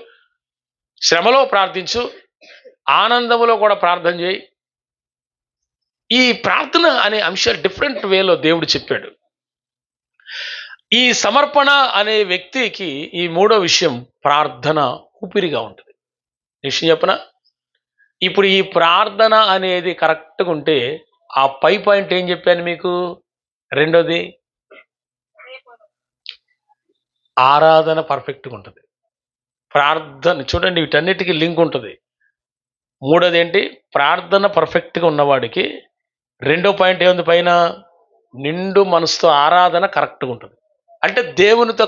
Speaker 1: శ్రమలో ప్రార్థించు, ఆనందంలో కూడా ప్రార్థన చేయి. ఈ ప్రార్థన అనే అంశాలు డిఫరెంట్ వేలో దేవుడు చెప్పాడు. ఈ సమర్పణ అనే వ్యక్తికి ఈ మూడో విషయం ప్రార్థన ఊపిరిగా ఉంటుంది. విషయం చెప్పనా? ఇప్పుడు ఈ ప్రార్థన అనేది కరెక్ట్గా ఉంటే ఆ పై పాయింట్ ఏం చెప్పాను మీకు? రెండోది ఆరాధన పర్ఫెక్ట్గా ఉంటుంది. ప్రార్థన చూడండి, వీటన్నిటికీ లింక్ ఉంటుంది. మూడోది ఏంటి? ప్రార్థన పర్ఫెక్ట్గా ఉన్నవాడికి రెండో పాయింట్ ఏముంది పైన? నిండు మనసుతో ఆరాధన కరెక్ట్గా ఉంటుంది. అంటే దేవునితో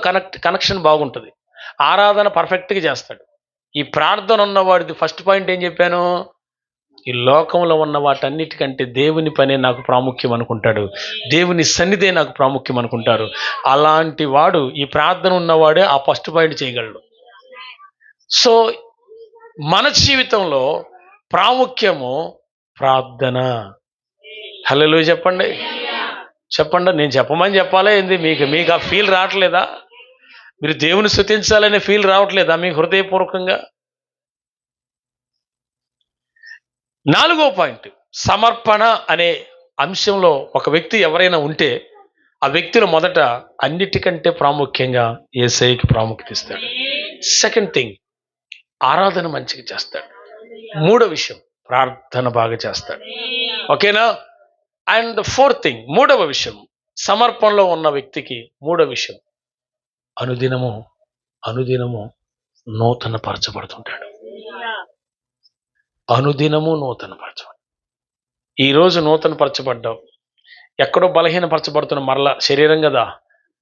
Speaker 1: కనెక్షన్ బాగుంటుంది, ఆరాధన పర్ఫెక్ట్గా చేస్తాడు. ఈ ప్రార్థన ఉన్నవాడిది ఫస్ట్ పాయింట్ ఏం చెప్పాను? ఈ లోకంలో ఉన్న వాటన్నిటికంటే దేవుని పనే నాకు ప్రాముఖ్యం అనుకుంటాడు, దేవుని సన్నిధే నాకు ప్రాముఖ్యం అనుకుంటారు. అలాంటి వాడు, ఈ ప్రార్థన ఉన్నవాడే ఆ ఫస్ట్ పాయింట్ చేయగలడు. సో మన జీవితంలో ప్రాముఖ్యము ప్రార్థన. హల్లెలూయా చెప్పండి. నేను చెప్పమని చెప్పాలా ఏంది? మీకు ఆ ఫీల్ రావట్లేదా? మీరు దేవుని స్తుతించాలనే ఫీల్ రావట్లేదా మీకు హృదయపూర్వకంగా? నాలుగో పాయింట్, సమర్పణ అనే అంశంలో ఒక వ్యక్తి ఎవరైనా ఉంటే ఆ వ్యక్తిలో మొదట అన్నిటికంటే ప్రాముఖ్యంగా యేసయ్యకి ప్రాముఖ్యత ఇస్తాడు. సెకండ్ థింగ్, ఆరాధన మంచిగా చేస్తాడు. మూడో విషయం, ప్రార్థన బాగా చేస్తాడు. ఓకేనా? అండ్ ఫోర్త్ థింగ్, మూడవ విషయం, సమర్పణలో ఉన్న వ్యక్తికి మూడో విషయం, అనుదినము నూతన పరచబడుతుంటాడు. అనుదినము నూతన పరచబడు. ఈరోజు నూతన పరచబడ్డావు, ఎక్కడో బలహీనపరచబడుతున్న మరలా శరీరం కదా,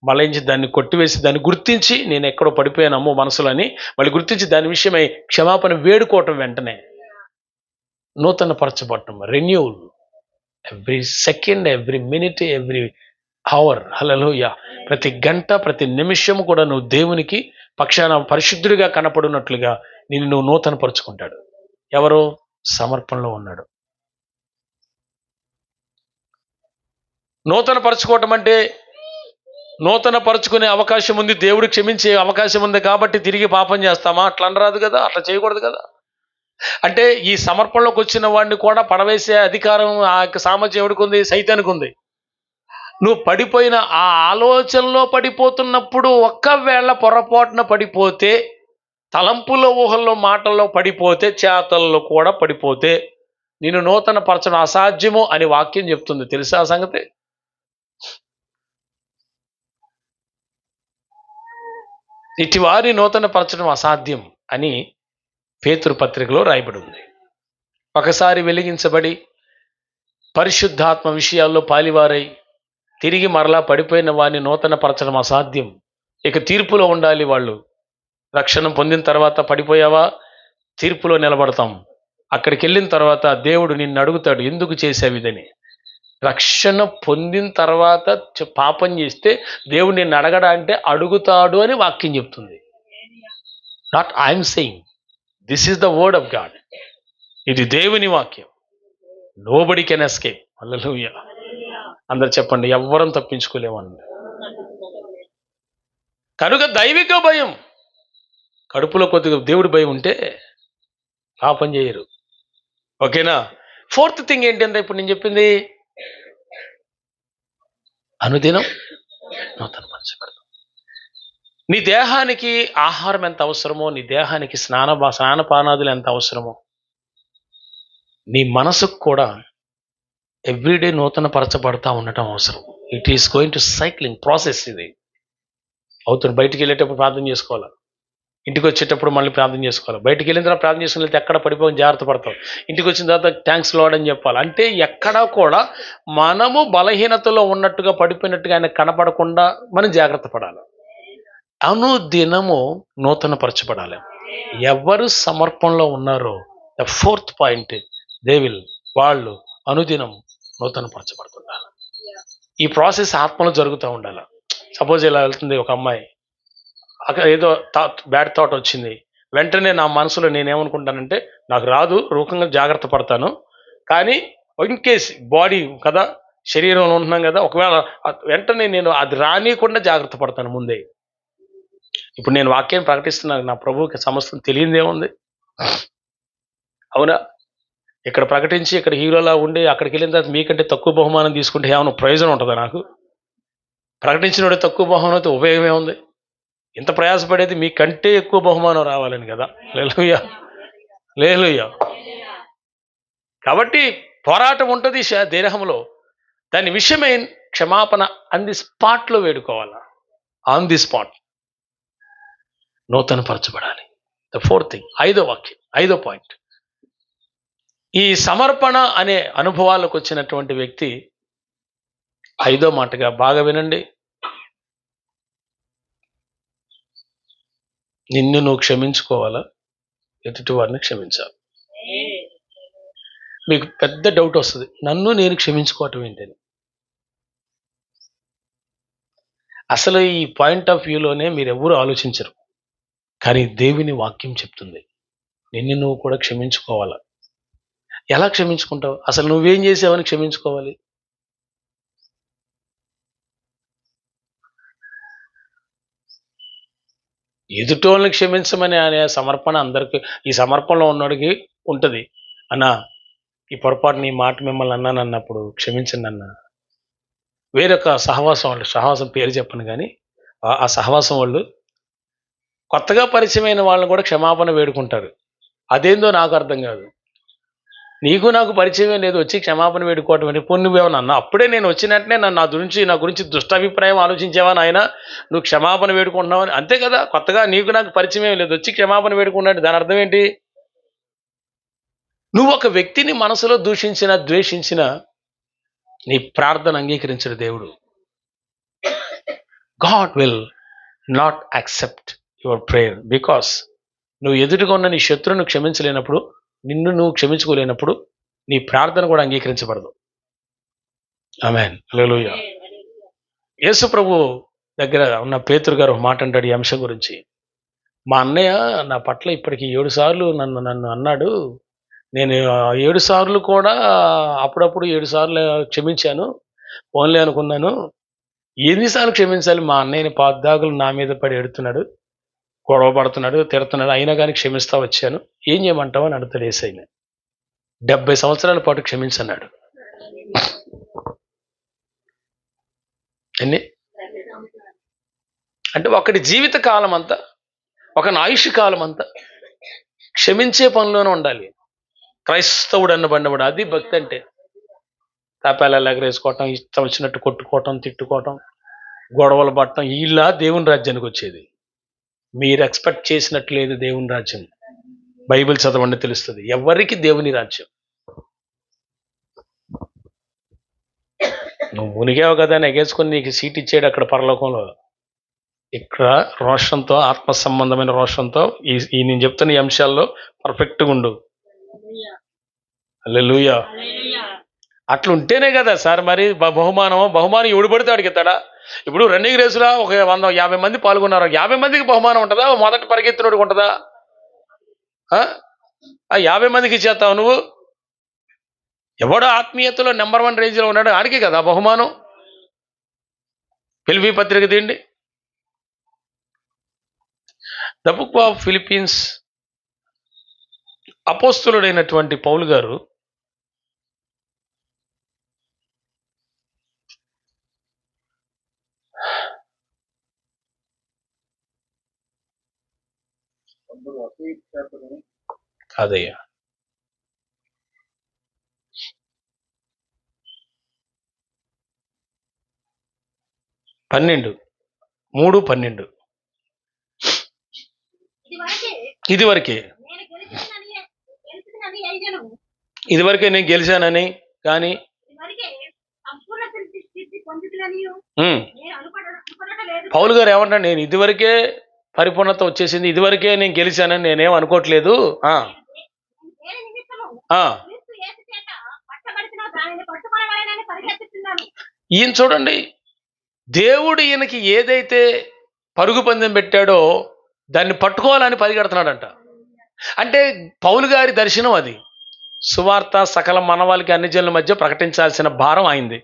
Speaker 1: మళ్ళీ దాన్ని కొట్టివేసి దాన్ని గుర్తించి నేను ఎక్కడో పడిపోయానమ్మో మనసులని మళ్ళీ గుర్తించి దాని విషయమై క్షమాపణ వేడుకోవటం, వెంటనే నూతన పరచబడటం, renewal every second, every minute, every hour. హల్లెలూయా. ప్రతి గంట, ప్రతి నిమిషము కూడా నువ్వు దేవునికి పక్షాన పరిశుద్ధుడిగా కనపడినట్లుగా నువ్వు నూతన పరుచుకుంటాడు. ఎవరు? సమర్పణలో ఉన్నాడు. నూతన పరుచుకోవటం అంటే నూతన పరుచుకునే అవకాశం ఉంది, దేవుడు క్షమించే అవకాశం ఉంది కాబట్టి తిరిగి పాపం చేస్తామా? అట్లా అనరాదు కదా, అట్లా చేయకూడదు కదా. అంటే ఈ సమర్పణలోకి వచ్చిన వాడిని కూడా పడవేసే అధికారం ఆ యొక్క సామర్థ్యం ఎవరికి ఉంది? సైతానికి ఉంది. నువ్వు పడిపోయిన ఆ ఆలోచనలో పడిపోతున్నప్పుడు ఒక్కవేళ పొరపాటున పడిపోతే తలంపుల ఊహల్లో మాటల్లో పడిపోతే, చేతల్లో కూడా పడిపోతే నేను నూతన పరచడం అసాధ్యము అని వాక్యం చెప్తుంది. తెలుసా ఆ సంగతి? ఇటు వారి నూతన పరచడం అసాధ్యం అని పేతురు పత్రికలో రాయబడి ఉంది. ఒకసారి వెలిగించబడి పరిశుద్ధాత్మ విషయాల్లో పాలివారై తిరిగి మరలా పడిపోయిన వారిని నూతన పరచడం అసాధ్యం. ఇక తీర్పులో ఉండాలి వాళ్ళు. రక్షణ పొందిన తర్వాత పడిపోయావా, తీర్పులో నిలబడతాం. అక్కడికి వెళ్ళిన తర్వాత దేవుడు నిన్ను అడుగుతాడు, ఎందుకు చేసావు ఇదని. రక్షణ పొందిన తర్వాత పాపం చేస్తే దేవుడు నిన్ను అడగడా అంటే అడుగుతాడు అని వాక్యం చెప్తుంది. Not I'm saying, this is the word of God. ఇది దేవుని వాక్యం. Nobody can escape. హల్లెలూయా. అందరు చెప్పండి, ఎవ్వరం తప్పించుకోలేమని. కనుక దైవిక భయం, కడుపులో కొద్దిగా దేవుడి భయం ఉంటే పాపం చేయరు. ఓకేనా? ఫోర్త్ థింగ్ ఏంటంటే ఇప్పుడు నేను చెప్పింది, అనుదినం నూతన పరచబడతాం. నీ దేహానికి ఆహారం ఎంత అవసరమో, నీ దేహానికి స్నానపానాదులు ఎంత అవసరమో, నీ మనసుకు కూడా ఎవ్రీడే నూతన పరచబడతా ఉండటం అవసరం. It is going to cycling process. ఇది అవుతుంది. బయటికి వెళ్ళేటప్పుడు ప్రార్థన చేసుకోవాలి, ఇంటికి వచ్చేటప్పుడు మళ్ళీ ప్రార్థన చేసుకోవాలి. బయటికి వెళ్ళిన తర్వాత ప్రార్థన చేసుకుని వెళ్తే ఎక్కడ పడిపోయి జాగ్రత్త పడతాం. ఇంటికి వచ్చిన తర్వాత థ్యాంక్స్ లార్డ్ అని చెప్పాలి. అంటే ఎక్కడా కూడా మనము బలహీనతలో ఉన్నట్టుగా పడిపోయినట్టుగా ఆయన కనపడకుండా మనం జాగ్రత్త పడాలి. అనుదినము నూతన పరచబడాలి. ఎవరు సమర్పణలో ఉన్నారో, ద ఫోర్త్ పాయింట్, వాళ్ళు అనుదినం నూతన పరచబడుతుండాలి. ఈ ప్రాసెస్ ఆత్మలో జరుగుతూ ఉండాలి. సపోజ్ ఇలా వెళ్తుంది ఒక అమ్మాయి, అక్కడ ఏదో బ్యాడ్ థాట్ వచ్చింది, వెంటనే నా మనసులో నేనేమనుకుంటానంటే, నాకు రాదు, రూపంగా జాగ్రత్త పడతాను, కానీ ఇన్ కేస్ బాడీ కదా, శరీరంలో ఉంటున్నాం కదా, ఒకవేళ వెంటనే నేను అది రానియకుండా జాగ్రత్త పడతాను ముందే. ఇప్పుడు నేను వాక్యాన్ని ప్రకటిస్తున్నాను, నా ప్రభువుకి సమస్తం తెలియదేముంది? అవునా? ఇక్కడ ప్రకటించి ఇక్కడ హీరోలా ఉండి అక్కడికి వెళ్ళిన తర్వాత మీకంటే తక్కువ బహుమానం తీసుకుంటే ఏమైనా ప్రయోజనం ఉంటుందా? నాకు ప్రకటించినోడే తక్కువ బహుమానం అయితే ఉపయోగమే ఉంది? ఇంత ప్రయాసపడేది మీకంటే ఎక్కువ బహుమానం రావాలని కదా. హల్లెలూయా, హల్లెలూయా. కాబట్టి పోరాటం ఉంటుంది దేహంలో. దాని విషయమై క్షమాపణ ఆన్ ది స్పాట్లో వేడుకోవాలా. ఆన్ ది స్పాట్ నూతన పరచబడాలి. ద ఫోర్త్ థింగ్, ఐదో పాయింట్. ఈ సమర్పణ అనే అనుభవాలకు వచ్చినటువంటి వ్యక్తి ఐదో మాటగా బాగా వినండి, నిన్ను నువ్వు క్షమించుకోవాలా, ఎదుటి వారిని క్షమించాలి. మీకు పెద్ద డౌట్ వస్తుంది, నన్ను నేను క్షమించుకోవటం ఏంటని. అసలు ఈ పాయింట్ ఆఫ్ వ్యూలోనే మీరు ఎవరు ఆలోచించరు, కానీ దేవుని వాక్యం చెప్తుంది నిన్ను నువ్వు కూడా క్షమించుకోవాలా. ఎలా క్షమించుకుంటావు? అసలు నువ్వేం చేసావని క్షమించుకోవాలి? ఎదుటోళ్ళని క్షమించమని అనే సమర్పణ అందరికీ, ఈ సమర్పణలో ఉన్నోడికి ఉంటుంది. అన్నా ఈ పొరపాటు నీ మాట మిమ్మల్ని అన్నాను అన్నప్పుడు క్షమించండి అన్న. వేరొక సహవాసం పేరు చెప్పను, కానీ ఆ సహవాసం వాళ్ళు కొత్తగా పరిచయమైన వాళ్ళని కూడా క్షమాపణ వేడుకుంటారు. అదేందో నాకు అర్థం కాదు. నీకు నాకు పరిచయమే లేదు, వచ్చి క్షమాపణ వేడుకోవటం అంటే పొన్ను నువ్వేమన్నా అన్నా? అప్పుడే నేను వచ్చినట్టునే నా గురించి దుష్టాభిప్రాయం ఆలోచించేవా నాయన, నువ్వు క్షమాపణ వేడుకుంటున్నావని? అంతే కదా. కొత్తగా నీకు నాకు పరిచయం లేదు, వచ్చి క్షమాపణ వేడుకున్నాడు, దాని అర్థం ఏంటి? నువ్వు ఒక వ్యక్తిని మనసులో దూషించినా ద్వేషించినా నీ ప్రార్థన అంగీకరించడు దేవుడు. God will not accept your prayer, because నువ్వు ఎదుటిగా ఉన్న నీ శత్రువును క్షమించలేనప్పుడు, నిన్ను నువ్వు క్షమించుకోలేనప్పుడు నీ ప్రార్థన కూడా అంగీకరించబడదు. ఆమేన్, హల్లెలూయా. యేసు ప్రభు దగ్గర ఉన్న పేతురు గారు ఒక మాట అంటాడు ఈ అంశం గురించి. మా అన్నయ్య నా పట్ల ఇప్పటికి 7 సార్లు నన్ను అన్నాడు, నేను 7 సార్లు కూడా అప్పుడప్పుడు 7 సార్లు క్షమించాను, ఓన్లీ అనుకున్నాను. ఎన్నిసార్లు క్షమించాలి? మా అన్నయ్యని పాదాకులు నా మీద పడి ఎడుతున్నాడు, గొడవ పడుతున్నాడు, తిడుతున్నాడు, అయినా కానీ క్షమిస్తా వచ్చాను, ఏం చేయమంటావు అని అడుగుతాడు యేసయ్య. 70 సంవత్సరాల పాటు క్షమించన్నాడు. ఎన్ని అంటే ఒకటి జీవిత కాలం అంతా ఒక ఆయుష్ కాలం అంతా క్షమించే పనిలోనే ఉండాలి. క్రైస్తవుడు అన్నబడినవాడు అది భక్తి అంటే. తాపాలు ఎగరేసుకోవటం, ఇష్టం వచ్చినట్టు కొట్టుకోవటం, తిట్టుకోవటం, గొడవలు పడటం, ఇలా దేవుని రాజ్యానికి వచ్చేది. మీరు ఎక్స్పెక్ట్ చేసినట్టు లేదు దేవుని రాజ్యం. బైబిల్ చదవండి తెలుస్తుంది ఎవరికి దేవుని రాజ్యం. నువ్వు మునిగావు కదా అని ఎగేసుకొని నీకు సీట్ ఇచ్చాడు అక్కడ పరలోకంలో. ఇక్కడ రోషంతో, ఆత్మ సంబంధమైన రోషంతో ఈ నేను చెప్తున్న ఈ అంశాల్లో పర్ఫెక్ట్గా ఉండు. హల్లెలూయా. అట్లా ఉంటేనే కదా సార్ మరి బహుమానం ఎవడు పడితే వాడికి ఇస్తాడా? ఇప్పుడు రన్నింగ్ రేసులో ఒక 150 మంది పాల్గొన్నారు. 50 మందికి బహుమానం ఉంటుందా? మొదటి పరిగెత్తినోడికి ఉంటుందా? ఆ 50 మందికి ఇచ్చేస్తావు నువ్వు? ఎవడో ఆత్మీయతలో నెంబర్ 1 రేంజ్లో ఉన్నాడు ఆడికి కదా బహుమానం. ఫిలిప్పీ పత్రిక తీయండి. The book of Philippines. అపోస్తులుడైనటువంటి పౌలు గారు కాదయ్యా 12:3-12 ఇదివరకే నేను గెలిచానని కానీ పౌలు గారు ఏమంటాడు? నేను ఇదివరకే పరిపూర్ణత వచ్చేసింది, ఇదివరకే నేను గెలిచానని నేనేం అనుకోవట్లేదు. ఈయన చూడండి, దేవుడు ఈయనకి ఏదైతే పరుగు పందెం పెట్టాడో దాన్ని పట్టుకోవాలని పరిగెడుతున్నాడంట. అంటే పౌలు గారి దర్శనం అది. సువార్త సకల మనవాళ్ళకి అన్ని జనుల మధ్య ప్రకటించాల్సిన భారం అయింది.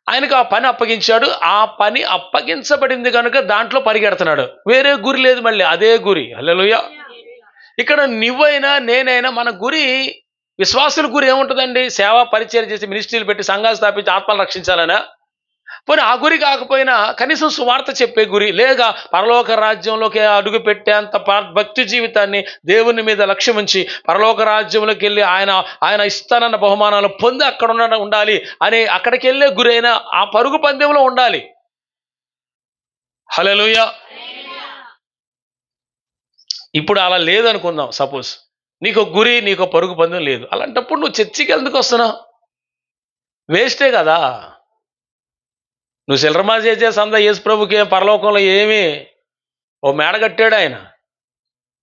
Speaker 1: ఆయనకు ఆ పని అప్పగించాడు. ఆ పని అప్పగించబడింది కనుక దాంట్లో పరిగెడుతున్నాడు. వేరే గురి లేదు, మళ్ళీ అదే గురి. హల్లెలూయా. ఇక్కడ నువ్వైనా నేనైనా మన గురి, విశ్వాసుల గురి ఏముంటుందండి? సేవా పరిచయం చేసి మినిస్ట్రీలు పెట్టి సంఘాలు స్థాపించి ఆత్మలు రక్షించాలనా? పోనీ ఆ గురి కాకపోయినా కనీసం సువార్త చెప్పే గురి, లేక పరలోక రాజ్యంలోకి అడుగు పెట్టేంత భక్తి జీవితాన్ని దేవుని మీద లక్ష్యం ఉంచి పరలోక రాజ్యంలోకి వెళ్ళి ఆయన ఇస్తానన్న బహుమానాలు పొంది అక్కడ ఉండాలి అని అక్కడికి వెళ్ళే గురి అయినా ఆ పరుగు పందెంలో ఉండాలి. హల్లెలూయా. ఇప్పుడు అలా లేదనుకుందాం. సపోజ్ నీకు గురి, నీకు పరుగు పందెం లేదు. అలాంటప్పుడు నువ్వు చర్చికి ఎందుకు వస్తున్నావు? వేస్టే కదా. నువ్వు సిల్లరమా చేసే సంద యేసు ప్రభుకి పరలోకంలో ఏమి ఓ మేడ కట్టాడు ఆయన.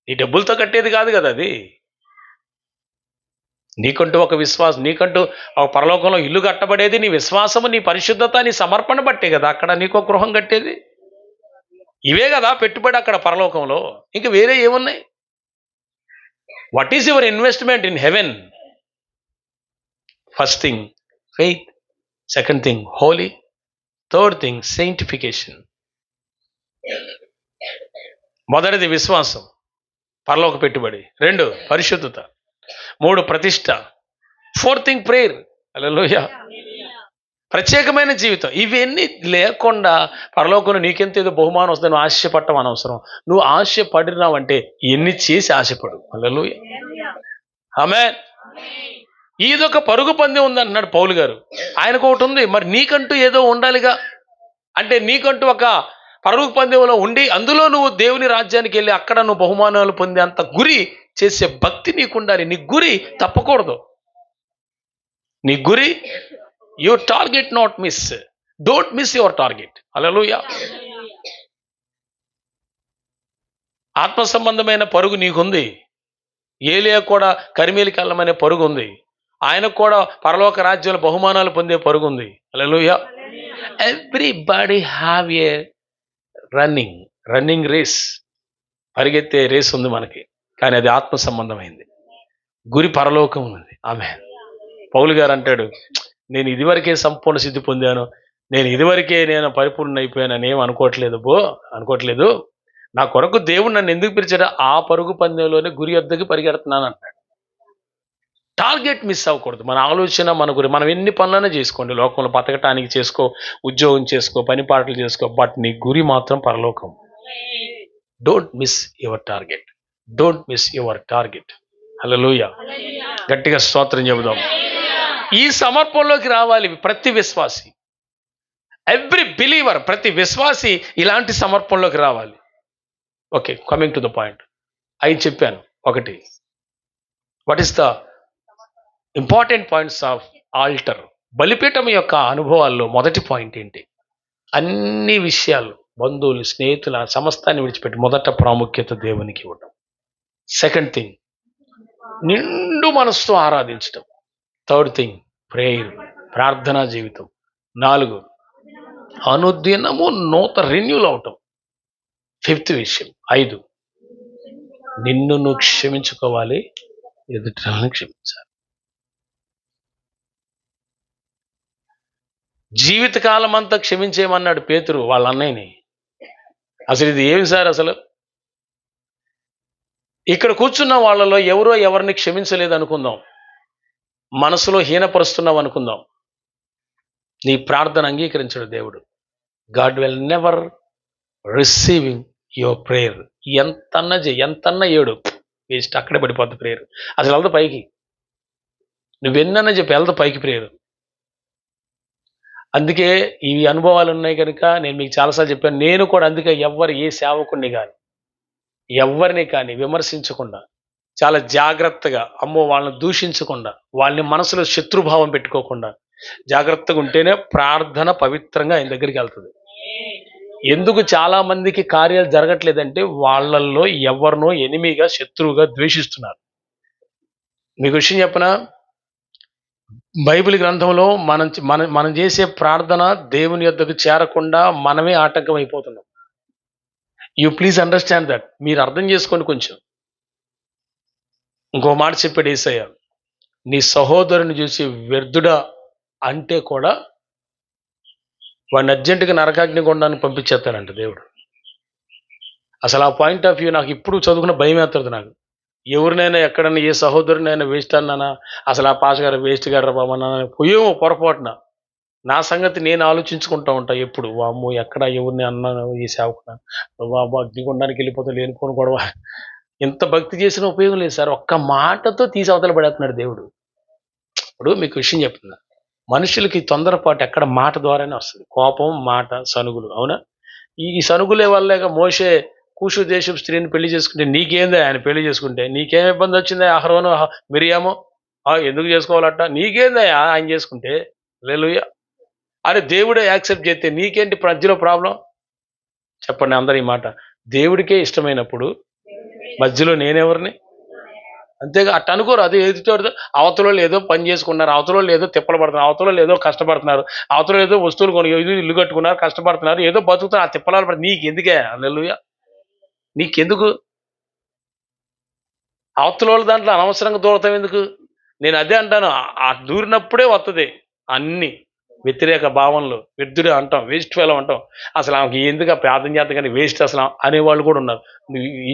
Speaker 1: నీ డబ్బులతో కట్టేది కాదు కదా అది. నీకంటూ ఒక విశ్వాసం, నీకంటూ ఒక పరలోకంలో ఇల్లు కట్టబడేది నీ విశ్వాసము, నీ పరిశుద్ధత, నీ సమర్పణ బట్టే కదా అక్కడ నీకు గృహం కట్టేది. ఇవే కదా పెట్టుబడి అక్కడ పరలోకంలో. ఇంకా వేరే ఏమున్నాయి? What is your investment in heaven? First thing faith, second thing holy, third thing sanctification. మొదటిది విశ్వాసం, పరలోక పెట్టుబడి. 2 పరిశుద్ధత. 3 ప్రతిష్ట. 4th thing prayer. హల్లెలూయా. ప్రత్యేకమైన జీవితం. ఇవన్నీ లేకుండా పరలోకంలో నీకెంత ఏదో బహుమానం వస్తుంది నువ్వు ఆశపడటం అనవసరం. నువ్వు ఆశపడినావంటే ఎన్ని చేసి ఆశపడు. హల్లెలూయా. ఆమేన్. ఇదొక పరుగు పందెం ఉందంటున్నాడు పౌలు గారు. ఆయనకు ఒకటి ఉంది, మరి నీకంటూ ఏదో ఉండాలిగా. అంటే నీకంటూ ఒక పరుగు పందెంలో ఉండి అందులో నువ్వు దేవుని రాజ్యానికి వెళ్ళి అక్కడ నువ్వు బహుమానాలు పొందేంత గురి చేసే భక్తి నీకు ఉండాలి. నీ గురి తప్పకూడదు. నీ గురి, your target not miss. Don't miss your target. హల్లెలూయా. ఆత్మ సంబంధమైన పరుగు నీకుంది. ఏలియా కూడా కరిమేలికి వెళ్ళమనే పరుగు ఉంది. ఆయనకు కూడా పరలోక రాజ్యంలో బహుమానాలు పొందే పరుగు ఉంది. హల్లెలూయా. Everybody have a running race. పరిగెత్తే రేస్ ఉంది మనకి, కానీ అది ఆత్మ సంబంధమైంది. గురి పరలోకం ఉంది. ఆమేన్. పౌలు గారు అంటాడు, నేను ఇదివరకే సంపూర్ణ సిద్ధి పొందాను, నేను పరిపూర్ణ అయిపోయానని ఏం అనుకోవట్లేదు. నా కొరకు దేవుడు నన్ను ఎందుకు పిలిచాడో ఆ పరుగు పందెంలోనే గురి వద్దకు పరిగెడుతున్నాను అంటాడు. టార్గెట్ మిస్ అవ్వకూడదు. మన ఆలోచన, మన గురి. మనం ఎన్ని పనులైనా చేసుకోండి, లోకంలో బతకటానికి చేసుకో, ఉద్యోగం చేసుకో, పని పాటలు చేసుకో, బట్ నీ గురి మాత్రం పరలోకం. Don't miss your target. Don't miss your target. హల్లెలూయా. గట్టిగా స్తోత్రం చెబుదాం. ఈ సమర్పణలోకి రావాలి ప్రతి విశ్వాసి, ఎవ్రీ బిలీవర్, ప్రతి విశ్వాసి ఇలాంటి సమర్పణలోకి రావాలి. Okay, coming to the point. అయి చెప్పాను. ఒకటి, what is the important points of altar? బలిపీఠం యొక్క అనుభవాల్లో మొదటి పాయింట్ ఏంటి? అన్ని విషయాలు, బంధువులు, స్నేహితుల సమస్తాన్ని విడిచిపెట్టి మొదట ప్రాముఖ్యత దేవునికి ఇవ్వడం. సెకండ్ థింగ్, నిండు మనసుతో ఆరాధించడం. థర్డ్ థింగ్, ప్రేయర్, ప్రార్థనా జీవితం. 4, అనుదినము రెన్యూల్ అవటం. ఫిఫ్త్ విషయం, 5, నిన్ను నువ్వు క్షమించుకోవాలి, ఎదుటిని క్షమించాలి. జీవితకాలం అంతా క్షమించేయమన్నాడు పేతురు వాళ్ళ అన్నయ్యని. అసలు ఇది ఏమి సార్? అసలు ఇక్కడ కూర్చున్న వాళ్ళలో ఎవరో ఎవరిని క్షమించలేదు అనుకుందాం, మనసులో హీనపరుస్తున్నావు అనుకుందాం, నీ ప్రార్థన అంగీకరించడు దేవుడు. God will never receiving your prayer. ఎంతన్నా ఏడు వేస్ట్, అక్కడే పడిపోద్ది ప్రేయర్. అసలు వెళ్తా పైకి, నువ్వెన్నన్నా చెప్పి వెళ్తా పైకి ప్రేయర్. అందుకే ఈ అనుభవాలు ఉన్నాయి కనుక నేను మీకు చాలాసార్లు చెప్పాను. నేను కూడా అందుకే ఏ సేవకుడిని కానీ ఎవరిని కానీ విమర్శించకుండా, చాలా జాగ్రత్తగా, వాళ్ళని దూషించకుండా, వాళ్ళని మనసులో శత్రుభావం పెట్టుకోకుండా జాగ్రత్తగా ఉంటేనే ప్రార్థన పవిత్రంగా ఆయన దగ్గరికి వెళ్తుంది. ఎందుకు చాలా మందికి కార్యాలు జరగట్లేదంటే వాళ్ళల్లో ఎవరినో ఎనిమిగా, శత్రువుగా ద్వేషిస్తున్నారు. మీకు విషయం చెప్పనా, బైబిల్ గ్రంథంలో మనం చేసే ప్రార్థన దేవుని యొద్దకు చేరకుండా మనమే ఆటంకం అయిపోతున్నాం. You please understand that. మీరు అర్థం చేసుకోండి కొంచెం. ఇంకో మాట చెప్పాడు యేసయ్య, నీ సహోదరుని చూసి వ్యర్థుడా అంటే కూడా వాడిని అర్జెంటుగా నరకాగ్ని గుండానికి పంపించేస్తానంట దేవుడు. అసలు ఆ పాయింట్ ఆఫ్ వ్యూ నాకు ఇప్పుడు చదువుకున్న భయం వేస్తుంది. నాకు ఎవరినైనా ఎక్కడన్నా ఏ సహోదరునైనా వేస్ట్ అన్నానా, అసలు ఆ పాస్ గారు వేస్ట్ గారు బాబన్నా పోయేమో పొరపాటున, నా సంగతి నేను ఆలోచించుకుంటా ఉంటా ఎప్పుడు. వామ్మో, ఎక్కడ ఎవరిని అన్నాను ఈ సేవకున, బాబు అగ్నిగుండానికి వెళ్ళిపోతే లేనిపోను గొడవ. ఎంత భక్తి చేసిన ఉపయోగం లేదు సార్. ఒక్క మాటతో తీసి అవతల పడేస్తున్నాడు దేవుడు. ఇప్పుడు మీకు విషయం చెప్తున్నా, మనుషులకి తొందరపాటు ఎక్కడ మాట ద్వారానే వస్తుంది. కోపం, మాట, సనుగులు. అవునా? ఈ సనుగులే వల్లేగా మోషే కూషు దేశపు స్త్రీని పెళ్లి చేసుకుంటే నీకేందా, ఆయన పెళ్లి చేసుకుంటే నీకేం ఇబ్బంది వచ్చిందా? అహరోను మిరియాము ఎందుకు చేసుకోవాలట? నీకేందా ఆయన చేసుకుంటే? హల్లెలూయా. అరే దేవుడే యాక్సెప్ట్ చేస్తే నీకేంటి మధ్యలో ప్రాబ్లం? చెప్పండి అందరు ఈ మాట. దేవుడికే ఇష్టమైనప్పుడు మధ్యలో నేనెవరిని? అంతేగా, అట్ట అనుకోరు. అది ఎదుటి అవతలో ఏదో పని చేసుకున్నారు, అవతలో ఏదో తిప్పలు పడుతున్నారు, అవతలో ఏదో కష్టపడుతున్నారు, అవతలో ఏదో వస్తువులు కొని ఇల్లు కట్టుకున్నారు, కష్టపడుతున్నారు, ఏదో బతుకుతున్నారు. ఆ తిప్పలాలు పడి నీకెందుకే? హల్లెలూయా. నీకెందుకు? అవతల వాళ్ళ దాంట్లో అనవసరంగా దూరతాం ఎందుకు? నేను అదే అంటాను, ఆ దూరినప్పుడే వస్తుంది అన్ని వ్యతిరేక భావనలు. వ్యర్థుడే అంటాం, వేస్ట్ ఫెలో అంటాం. అసలు ఆమెకి ఎందుకు ప్రార్థన చేద్దాం కానీ వేస్ట్ అసలు అనేవాళ్ళు కూడా ఉన్నారు.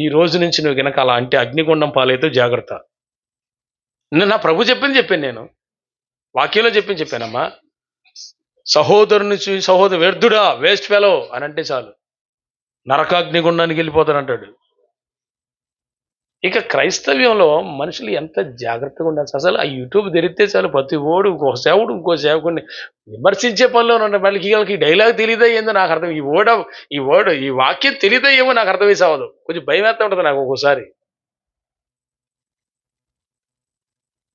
Speaker 1: ఈ రోజు నుంచి నువ్వు కనుక అలా అంటే అగ్నిగుండం పాలైతే జాగ్రత్త. నా ప్రభు చెప్పాను నేను వాక్యంలో చెప్పానమ్మా. సహోదరుని చూసి సహోదరు వ్యర్థుడా, వేస్ట్ ఫెలో అని అంటే చాలు, నరకాగ్నిగుండానికి వెళ్ళిపోతానంటాడు. ఇక క్రైస్తవ్యంలో మనుషులు ఎంత జాగ్రత్తగా ఉండాలి. అసలు ఆ యూట్యూబ్ తెరిస్తే చాలు, ప్రతి ఓడు ఇంకో సేవకుడిని విమర్శించే పనిలో ఉన్న వాళ్ళకి డైలాగ్ తెలియదా ఏందో నాకు అర్థం. ఈ వాక్యం తెలియదా ఏమో నాకు అర్థం వేసి అవ్వదు. కొంచెం భయం వేస్తూ ఉంటుంది నాకు ఒక్కోసారి.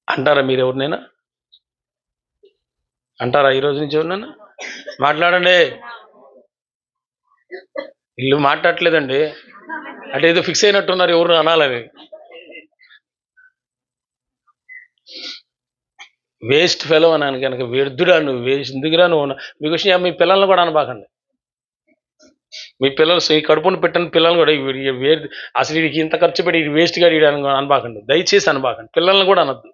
Speaker 1: అంటారా మీరు ఎవరినైనా? అంటారా ఈ రోజు నుంచి ఎవరినైనా? మాట్లాడండి. ఇల్లు మాట్లాడట్లేదండి, అంటే ఏదో ఫిక్స్ అయినట్టున్నారు ఎవరు అనాలని. వేస్ట్ ఫెలో అని కనుక, వ్యర్థుడా నువ్వు, వేస్ట్ ఎందుకురా నువ్వు. మీకు విషయం, మీ పిల్లల్ని కూడా అనబాకండి. మీ పిల్లలు ఈ కడుపును పెట్టిన పిల్లల్ని కూడా అసలు వీడికి ఇంత ఖర్చు పెట్టి ఇది వేస్ట్గా అనబాకండి. దయచేసి అనబాకండి. పిల్లల్ని కూడా అనద్దు.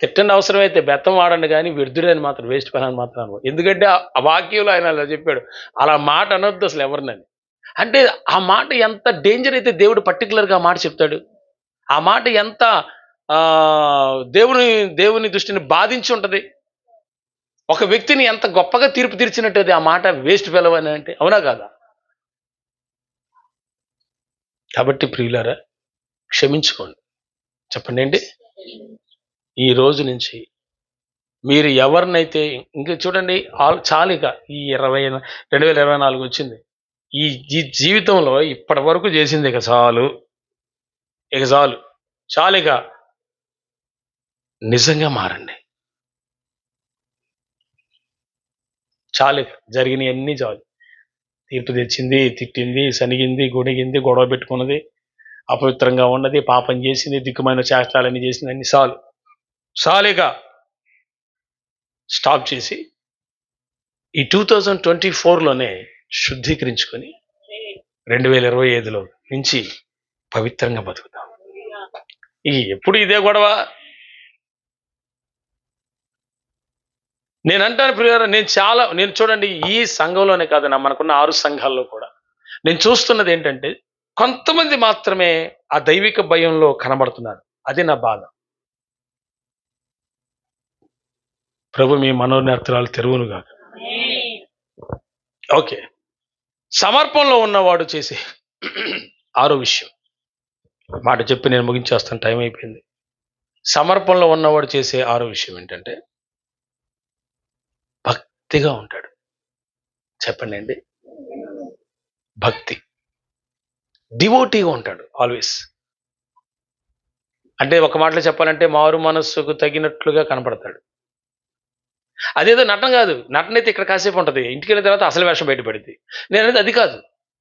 Speaker 1: తిట్టండి అవసరమైతే, బెత్తం వాడండి, కానీ వ్యర్థుడని మాత్రం, వేస్ట్ ఫెలోని మాత్రం అనవు. ఎందుకంటే ఆ వాక్యంలో ఆయన అలా చెప్పాడు, అలా మాట అనొద్దు అసలు ఎవరినని. అంటే ఆ మాట ఎంత డేంజర్ అయితే దేవుడు పర్టికులర్గా ఆ మాట చెప్తాడు. ఆ మాట ఎంత దేవుని దృష్టిని బాధించి ఉంటుంది. ఒక వ్యక్తిని ఎంత గొప్పగా తీర్పు తీర్చినట్టు అది ఆ మాట వేస్ట్ ఫెలో అని అంటే, అవునా కాదా? కాబట్టి ప్రియులారా, క్షమించుకోండి. చెప్పండి ఏంటి? ఈ రోజు నుంచి మీరు ఎవరినైతే, ఇంకా చూడండి, చాలు ఇక ఈ 2024 వచ్చింది. ఈ ఈ జీవితంలో ఇప్పటి వరకు చేసింది ఇక చాలు, ఇక చాలు, చాలు, ఇక నిజంగా మారండి. చాలు, ఇక జరిగినవన్నీ చాలు. తీర్పు తెచ్చింది, తిట్టింది, సనిగింది, గొణిగింది, గొడవ పెట్టుకున్నది, అపవిత్రంగా ఉన్నది, పాపం చేసింది, దిక్కుమైన చేష్టాలన్నీ చేసింది, అన్ని చాలు, చాలుగా స్టాప్ చేసి ఈ 2024లోనే శుద్ధీకరించుకొని 2025లో నుంచి పవిత్రంగా బతుకుతాం. ఎప్పుడు ఇదే గొడవ. నేను అంటాను ప్రియులారా, నేను చూడండి, ఈ సంఘంలోనే కాదు, మనకున్న 6 సంఘాల్లో కూడా నేను చూస్తున్నది ఏంటంటే, కొంతమంది మాత్రమే ఆ దైవిక భయంలో కనబడుతున్నారు. అది నా బాధ. ప్రభు మీ మనోనేత్రాలు తెరువునుగా. ఓకే, సమర్పణలో ఉన్నవాడు చేసే 6వ విషయం మాట చెప్పి నేను ముగించేస్తాను, టైం అయిపోయింది. సమర్పణలో ఉన్నవాడు చేసే 6వ విషయం ఏంటంటే, భక్తిగా ఉంటాడు. చెప్పండి అండి, భక్తి. డివోటీగా ఉంటాడు ఆల్వేస్. అంటే ఒక మాటలో చెప్పాలంటే, మారు మనస్సుకు తగినట్లుగా కనపడతాడు. అదేదో నటన కాదు. నటన అయితే ఇక్కడ కాసేపు ఉంటుంది, ఇంటికి వెళ్ళిన తర్వాత అసలు వేషం బయటపడింది. నేను అనేది అది కాదు,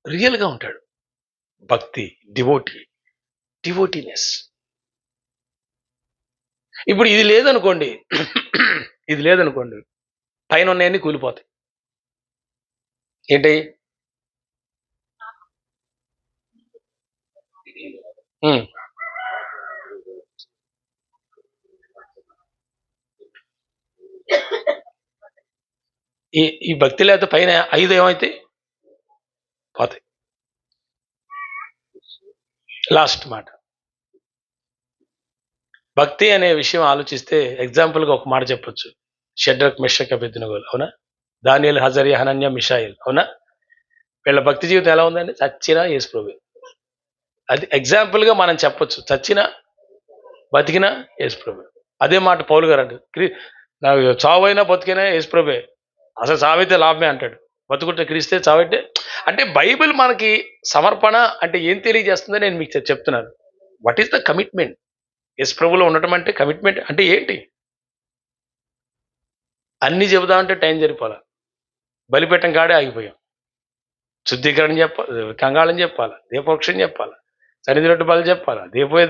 Speaker 1: రియల్గా ఉంటాడు. భక్తి, డివోటీనెస్. ఇప్పుడు ఇది లేదనుకోండి, ఇది లేదనుకోండి, పైన ఉన్నాయన్నీ కూలిపోతాయి. ఏంటి? ఈ భక్తి లేకపోతే పైన 5 ఏమైతే పోతాయి. లాస్ట్ మాట, భక్తి అనే విషయం ఆలోచిస్తే ఎగ్జాంపుల్గా ఒక మాట చెప్పొచ్చు. షడ్రక్, మెషక్, అబేద్నెగోలు, అవునా? దానియేలు, హజర్యా, హనన్యా, మిషాయిల్, అవునా? వీళ్ళ భక్తి జీవితం ఎలా ఉందండి? చచ్చినా యేసుప్రభువే. అది ఎగ్జాంపుల్గా మనం చెప్పొచ్చు. చచ్చినా బతికినా యేసుప్రభువే. అదే మాట పౌలు గారు అంటారు, నాకు చావైనా బతికైనా యేసుప్రభువే, అసలు చావైతే లాభమే అంటాడు, బతుకుంటే క్రీస్తే, చావైతే. అంటే బైబిల్ మనకి సమర్పణ అంటే ఏం తెలియజేస్తుందో నేను మీకు చెప్తున్నాను. What is the commitment? యేసుప్రభులో ఉండటం అంటే కమిట్మెంట్ అంటే ఏంటి? అన్ని చెబుదామంటే టైం సరిపోలా, బలిపెట్టం కాడే ఆగిపోయాం. శుద్ధీకరణ చెప్పాలి, కంగాళం చెప్పాలా, దీపవృక్షం చెప్పాలా, సన్నిధి బలి చెప్పాలా,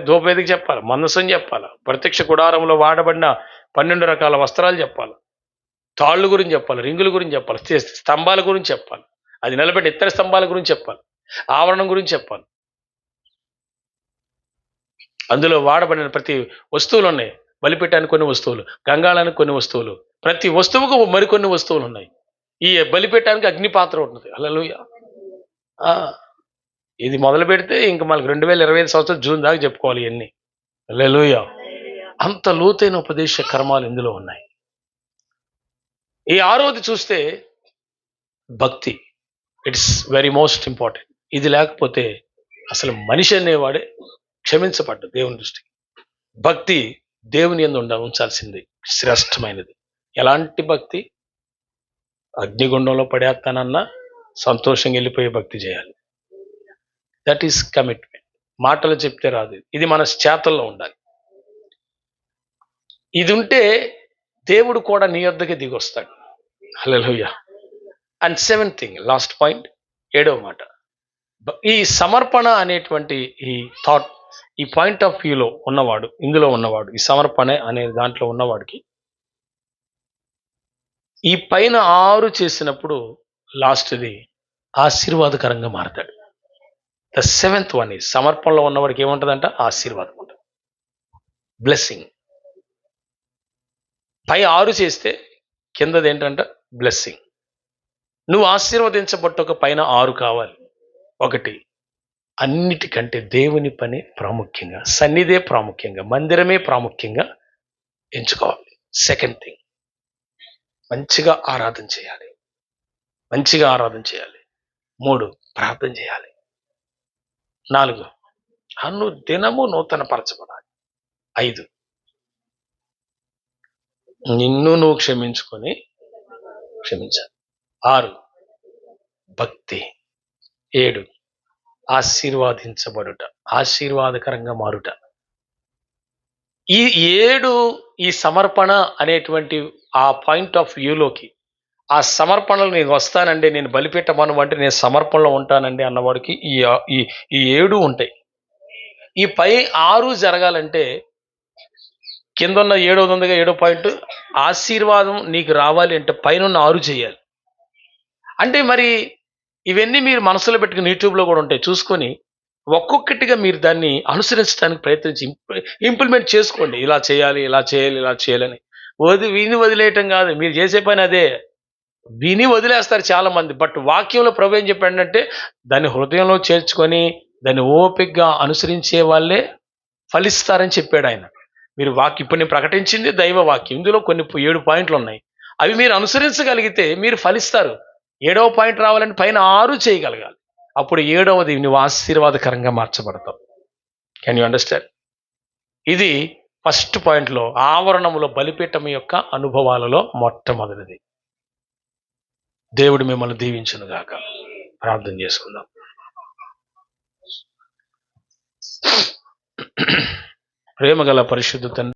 Speaker 1: ధూపవేదికి చెప్పాలా, మందసం చెప్పాలా, ప్రత్యక్ష గుడారంలో వాడబడిన 12 రకాల వస్త్రాలు చెప్పాలి, తాళ్ళు గురించి చెప్పాలి, రింగుల గురించి చెప్పాలి, స్తంభాల గురించి చెప్పాలి, అది నిలబెట్టిన ఇతర స్తంభాల గురించి చెప్పాలి, ఆవరణం గురించి చెప్పాలి, అందులో వాడబడిన ప్రతి వస్తువులు ఉన్నాయి. బలిపెట్టానికి కొన్ని వస్తువులు, గంగాళానికి కొన్ని వస్తువులు, ప్రతి వస్తువుకు మరికొన్ని వస్తువులు ఉన్నాయి. ఈ బలిపెట్టానికి అగ్నిపాత్ర ఉంటుంది. హల్లెలూయా. ఇది మొదలు పెడితే ఇంక మనకు 2025 సంవత్సరం జూన్ దాకా చెప్పుకోవాలి ఇవన్నీ. హల్లెలూయా. అంత లోతైన ఉపదేశ కర్మాలు ఇందులో ఉన్నాయి. ఈ 6వది చూస్తే భక్తి. It's very most important. ఇది లేకపోతే అసలు మనిషి అనేవాడే క్షమించబడ్డ దేవుని దృష్టికి. భక్తి దేవుని యందు ఉంచాల్సింది శ్రేష్టమైనది. ఎలాంటి భక్తి? అగ్నిగుండంలో పడేస్తానన్నా సంతోషంగా వెళ్ళిపోయే భక్తి చేయాలి. That is commitment. మాటలు చెప్తే రాదు, ఇది మన చేతల్లో ఉండాలి. ఇది ఉంటే దేవుడు కూడా నీ యొద్దకే దిగి వస్తాడు. హల్లెలూయా. And 7th thing, last point, 7వ మాట, ఈ సమర్పణ అనేటువంటి ఈ థాట్, ఈ పాయింట్ ఆఫ్ వ్యూలో ఉన్నవాడు, ఇందులో ఉన్నవాడు, ఈ సమర్పణ అనే దాంట్లో ఉన్నవాడికి ఈ పైన 6 చేసినప్పుడు లాస్ట్ది ఆశీర్వాదకరంగా మారతాడు. ద 7th వన్ ఈ సమర్పణలో ఉన్నవాడికి ఏముంటుందంట? ఆశీర్వాదం ఉంటుంది, బ్లెస్సింగ్. పై 6 చేస్తే కిందది ఏంటంట? బ్లెస్సింగ్. నువ్వు ఆశీర్వదించబట్టు ఒక పైన 6 కావాలి. ఒకటి, అన్నిటికంటే దేవుని పని ప్రాముఖ్యంగా, సన్నిధే ప్రాముఖ్యంగా, మందిరమే ప్రాముఖ్యంగా ఎంచుకోవాలి. 2nd థింగ్, మంచిగా ఆరాధన చేయాలి, మంచిగా ఆరాధన చేయాలి. 3, ప్రార్థన చేయాలి. 4 అను దినము నూతన పరచబడాలి. 5 నిన్ను నువ్వు క్షమించాలి. 6 భక్తి. 7 ఆశీర్వాదించబడుట, ఆశీర్వాదకరంగా మారుట. ఈ 7 ఈ సమర్పణ అనేటువంటి ఆ పాయింట్ ఆఫ్ వ్యూలోకి, ఆ సమర్పణలు నేను వస్తానండి, నేను బలిపెట్టమను అంటే నేను సమర్పణలో ఉంటానండి అన్నవాడికి ఈ 7 ఉంటాయి. ఈ పై 6 జరగాలంటే కింద ఉన్న 7వ ఉందిగా, 7వ పాయింట్, ఆశీర్వాదం నీకు రావాలి అంటే పైన 6 చేయాలి. అంటే మరి ఇవన్నీ మీరు మనసులో పెట్టుకుని యూట్యూబ్లో కూడా ఉంటాయి, చూసుకొని ఒక్కొక్కటిగా మీరు దాన్ని అనుసరించడానికి ప్రయత్నించి ఇంప్లిమెంట్ చేసుకోండి. ఇలా చేయాలి, ఇలా చేయాలి, ఇలా చేయాలని. విని వదిలేయటం కాదు, మీరు చేసే పని అదే. విని వదిలేస్తారు చాలా మంది. బట్ వాక్యంలో ప్రభు ఏం చెప్పాడంటే దాన్ని హృదయంలో చేర్చుకొని దాన్ని ఓపికగా అనుసరించే వాళ్ళే ఫలిస్తారని చెప్పాడు ఆయన. మీరు ఇప్పుడు నేను ప్రకటించింది దైవ వాక్యం. ఇందులో కొన్ని 7 పాయింట్లు ఉన్నాయి. అవి మీరు అనుసరించగలిగితే మీరు ఫలిస్తారు. 7వ పాయింట్ రావాలంటే పైన 6 చేయగలగాలి. అప్పుడు 7వది నువ్వు ఆశీర్వాదకరంగా మార్చబడతావు. Can you understand? ఇది ఫస్ట్ పాయింట్లో, ఆవరణములో బలిపీఠం యొక్క అనుభవాలలో మొట్టమొదటిది. దేవుడు మిమ్మల్ని దీవించును గాక. ప్రార్థన చేసుకుందాం. ప్రేమగల పరిశుద్ధ తండ్రి,